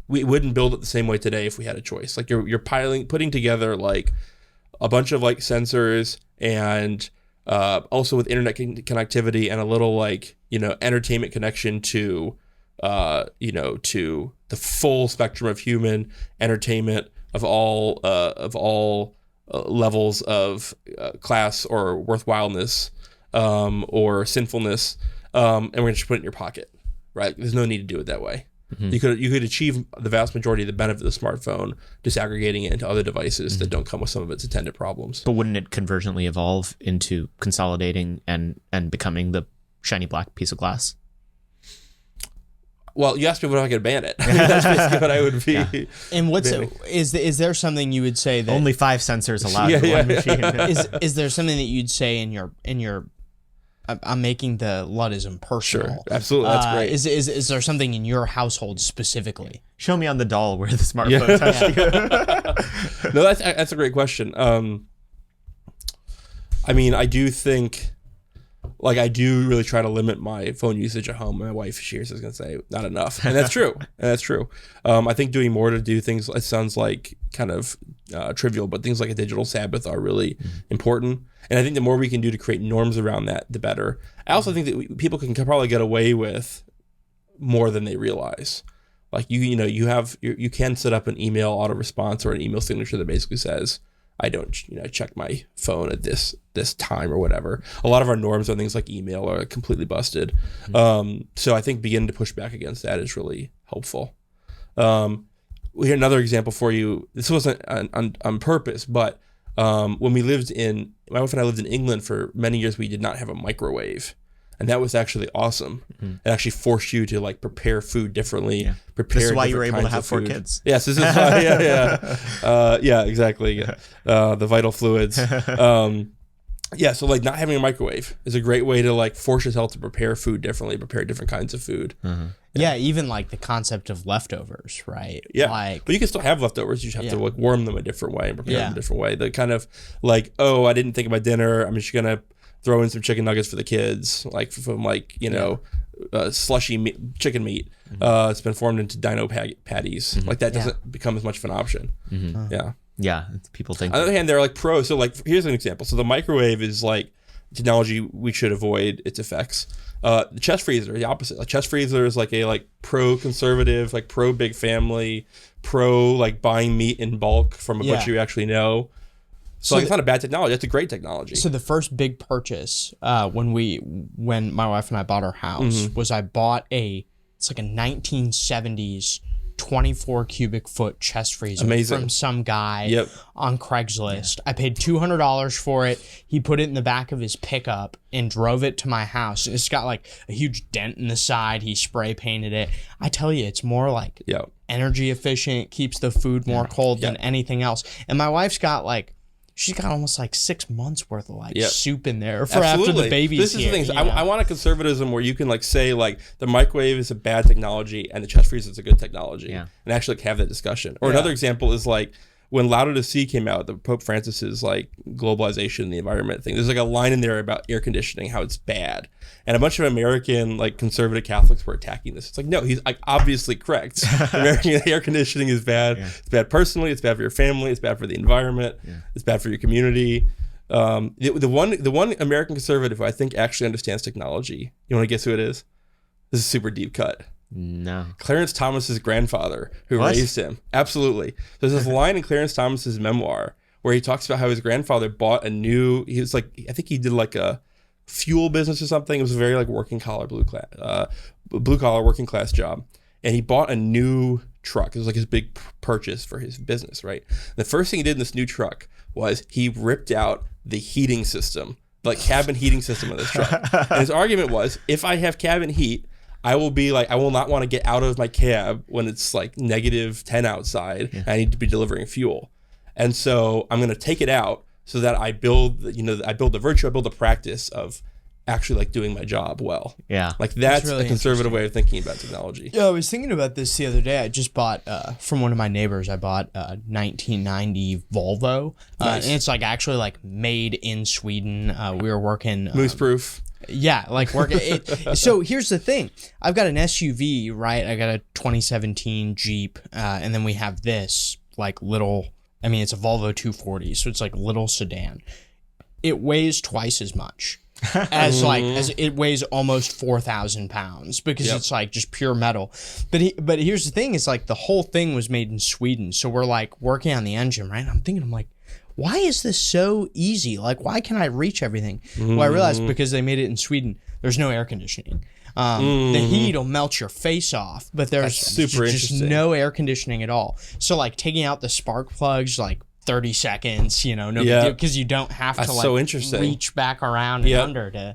we wouldn't build it the same way today if we had a choice. Like you're putting together like a bunch of like sensors, and also with internet connectivity and a little like entertainment connection to to the full spectrum of human entertainment of all levels of class or worthwhileness or sinfulness, and we're just put it in your pocket, right? There's no need to do it that way. You could achieve the vast majority of the benefit of the smartphone disaggregating it into other devices that don't come with some of its attendant problems. But wouldn't it convergently evolve into consolidating and becoming the shiny black piece of glass? Well, you asked me when I could ban it. That's basically what I would be. Yeah. And is there something you would say that only 5 sensors allowed in one machine? Is there something that you'd say in your I'm making the Luddism personal. Sure, absolutely, that's great. Is there something in your household specifically? Show me on the doll where the smartphone touched you. No, that's a great question. I mean, I do think, like, I do really try to limit my phone usage at home. My wife, she is going to say, not enough. And that's true. I think doing more to do things, it sounds like kind of trivial, but things like a digital Sabbath are really important. And I think the more we can do to create norms around that, the better. I also think that people can probably get away with more than they realize. Like, you can set up an email auto response or an email signature that basically says, I don't, check my phone at this time or whatever. A lot of our norms on things like email are completely busted. So I think beginning to push back against that is really helpful. We had another example for you. This wasn't on purpose, but when my wife and I lived in England for many years, we did not have a microwave. And that was actually awesome. It actually forced you to like prepare food differently. Yeah. This is why you were able to have 4 kids. Yes, this is why. Yeah, exactly. The vital fluids. So like not having a microwave is a great way to like force yourself to prepare food differently, prepare different kinds of food. Yeah, even like the concept of leftovers, right? Yeah, but you can still have leftovers. You just have to like warm them a different way and prepare them a different way. The kind of like, I didn't think about dinner, I'm just gonna throw in some chicken nuggets for the kids, like from like slushy chicken meat. It's been formed into dino patties. Like that doesn't become as much of an option. Yeah, people think. On the other hand, they're like pro. So like, here's an example. So the microwave is like technology we should avoid its effects. The chest freezer, the opposite. Like chest freezer is like a pro conservative, like pro big family, pro like buying meat in bulk from a butcher you actually know. So it's not a bad technology. It's a great technology. So the first big purchase when my wife and I bought our house was I bought it's like a 1970s 24 cubic foot chest freezer from some guy on Craigslist. I paid $200 for it. He put it in the back of his pickup and drove it to my house. It's got like a huge dent in the side. He spray painted it. I tell you, it's more like energy efficient, keeps the food more cold than anything else. And my wife's got she's got almost like 6 months worth of soup in there for after the baby's This is here, the thing. I want a conservatism where you can say the microwave is a bad technology and the chest freezer is a good technology, and actually have that discussion. Or another example is when Laudato Si came out, the Pope Francis's globalization and the environment thing. There's a line in there about air conditioning, how it's bad, and a bunch of American conservative Catholics were attacking this. It's no, he's obviously correct. American air conditioning is bad. It's bad personally. It's bad for your family. It's bad for the environment. It's bad for your community. The one American conservative who I think actually understands technology. You want to guess who it is? This is a super deep cut. No. Clarence Thomas's grandfather who raised him. Absolutely. There's this line in Clarence Thomas's memoir where he talks about how his grandfather bought I think he did a fuel business or something. It was a very working collar blue collar working class job. And he bought a new truck. It was his big purchase for his business, right? The first thing he did in this new truck was he ripped out the heating system, cabin heating system of this truck. And his argument was, if I have cabin heat, I will not want to get out of my cab when it's -10 outside. I need to be delivering fuel. And so I'm going to take it out so that I build the virtue, I build the practice of actually doing my job well. Yeah. That's really a conservative way of thinking about technology. Yeah, I was thinking about this the other day. I just bought from one of my neighbors. I bought a 1990 Volvo. Nice. And it's actually made in Sweden. We were working Moose proof. Yeah, working. So here's the thing. I've got an SUV, right? I got a 2017 Jeep, and then we have this little. I mean, it's a Volvo 240, so it's little sedan. It weighs twice as much as it weighs almost 4,000 pounds because it's just pure metal. But here's the thing: is the whole thing was made in Sweden, so we're working on the engine, right? I'm thinking, why is this so easy? Why can I reach everything? Well, I realized because they made it in Sweden, there's no air conditioning. The heat will melt your face off, but there's just no air conditioning at all. So taking out the spark plugs, 30 seconds, no big deal, because you don't have to reach back around and under to.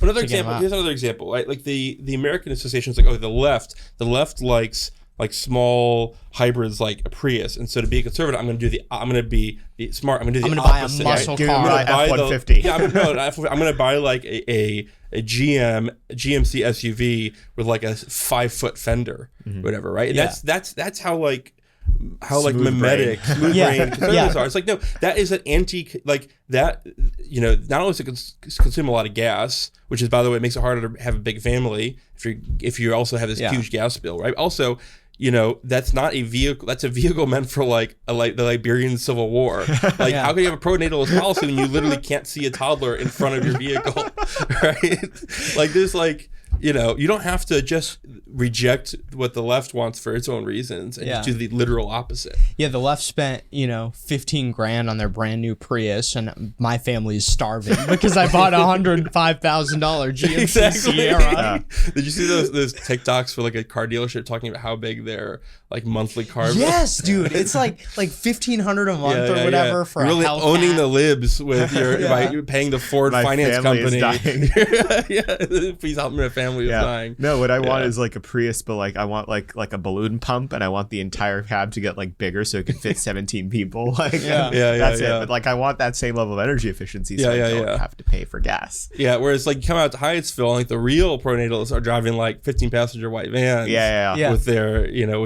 Another example. Here's another example. Right? The American associations, the left likes small hybrids like a Prius, and so to be a conservative, I'm going to be smart. I'm going to do the opposite. Buy a muscle car. I'm going to buy F-150. I'm going to buy a GMC SUV with a 5-foot fender, whatever. Right? And that's how mimetic, smooth brain conservatives are. It's no, that is an that. Not only does it consume a lot of gas, which is, by the way, it makes it harder to have a big family if you also have this huge gas bill, right? Also, that's not a vehicle. That's a vehicle meant for the Liberian Civil War. How can you have a pro-natalist policy when you literally can't see a toddler in front of your vehicle, right? There's you don't have to just reject what the left wants for its own reasons and just do the literal opposite. Yeah, the left spent, $15,000 on their brand new Prius, and my family is starving because I bought a $105,000 GMC Sierra. Yeah. Did you see those TikToks for a car dealership talking about how big their monthly car? Yes, dude. It's $1,500 a month or whatever for really a Hellcat. Owning the libs with your by paying the Ford finance company. Please help me. My family is dying. No, what I want is a Prius, but I want like a balloon pump, and I want the entire cab to get bigger so it can fit 17 people. That's it. But I want that same level of energy efficiency, so I don't have to pay for gas. Yeah, whereas you come out to Hyattsville, the real pronatalists are driving 15 passenger white vans. With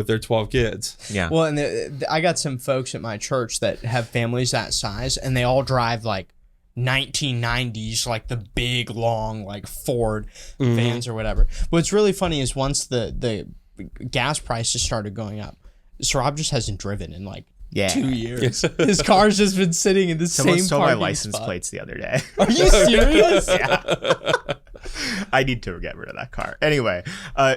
their 12 kids. Yeah. Well, and I got some folks at my church that have families that size, and they all drive 1990s, the big long Ford vans or whatever. What's really funny is once the gas prices started going up, Saurabh just hasn't driven in 2 years. His car's just been sitting in the same parking Someone stole my license spot. plates the other day. Are you serious? Yeah. I need to get rid of that car. Anyway,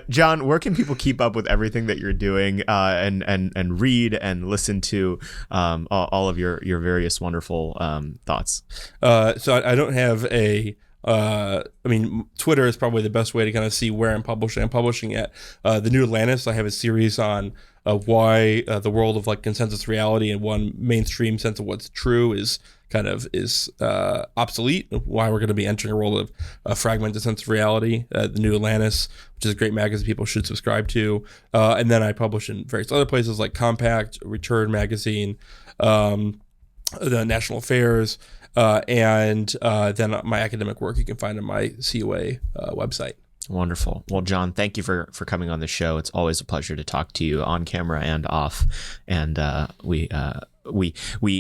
Jon, where can people keep up with everything that you're doing and read and listen to all of your various wonderful thoughts? So I don't have a. I mean, Twitter is probably the best way to kind of see where I'm publishing. I'm publishing at the new Atlantis. I have a series on why the world of like consensus reality and one mainstream sense of what's true is obsolete. Why we're going to be entering a world of fragmented sense of reality. The new Atlantis, which is a great magazine people should subscribe to. And then I publish in various other places like Compact, Return Magazine, the National Affairs. And then my academic work you can find on my COA website. Wonderful. Well, Jon, thank you for coming on the show. It's always a pleasure to talk to you on camera and off. And we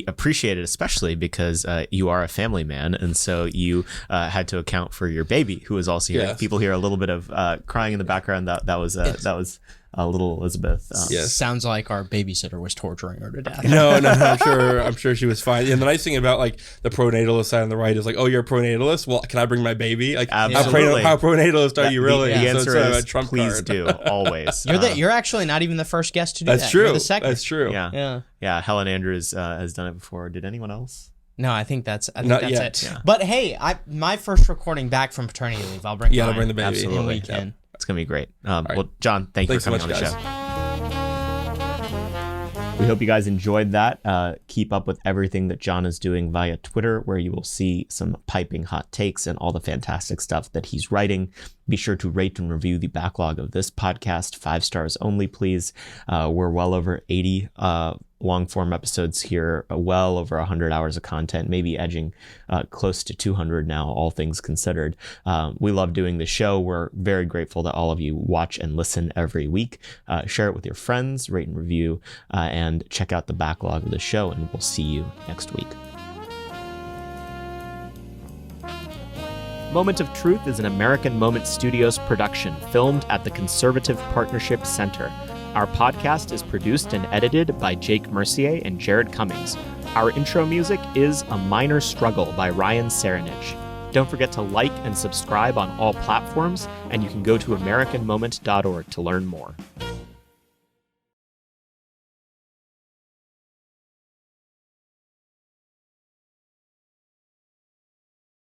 appreciate it, especially because you are a family man, and so you had to account for your baby, who is also here. Yes. People hear a little bit of crying in the background. That was little Elizabeth. Yes. Sounds like our babysitter was torturing her to death. No, I'm sure she was fine. And the nice thing about like the pronatalist side on the right is like, oh, you're a pronatalist? Well, can I bring my baby? Like, absolutely. How pronatalist are you really? The answer is Trump please card. do, always. You're actually not even the first guest to do that. That's true. You're the second. That's true. Yeah. Helen Andrews has done it before. Did anyone else? No, I think that's Not that's yet. it. Yeah. But hey, my first recording back from paternity leave, I'll bring. I'll bring the baby. Absolutely. And we can. It's going to be great. right. Well, Jon, thanks for coming so on much, the guys. show. We hope you guys enjoyed that. Keep up with everything that Jon is doing via Twitter, where you will see some piping hot takes and all the fantastic stuff that he's writing. Be sure to rate and review the backlog of this podcast. 5 stars only, please. We're well over 80 long-form episodes here, well over 100 hours of content, maybe edging close to 200 now, all things considered. We love doing the show. We're very grateful that all of you watch and listen every week. Share it with your friends, rate and review, and check out the backlog of the show, and we'll see you next week. Moment of Truth is an American Moment Studios production filmed at the Conservative Partnership Center. Our podcast is produced and edited by Jake Mercier and Jared Cummings. Our intro music is A Minor Struggle by Ryan Serenich. Don't forget to like and subscribe on all platforms, and you can go to AmericanMoment.org to learn more.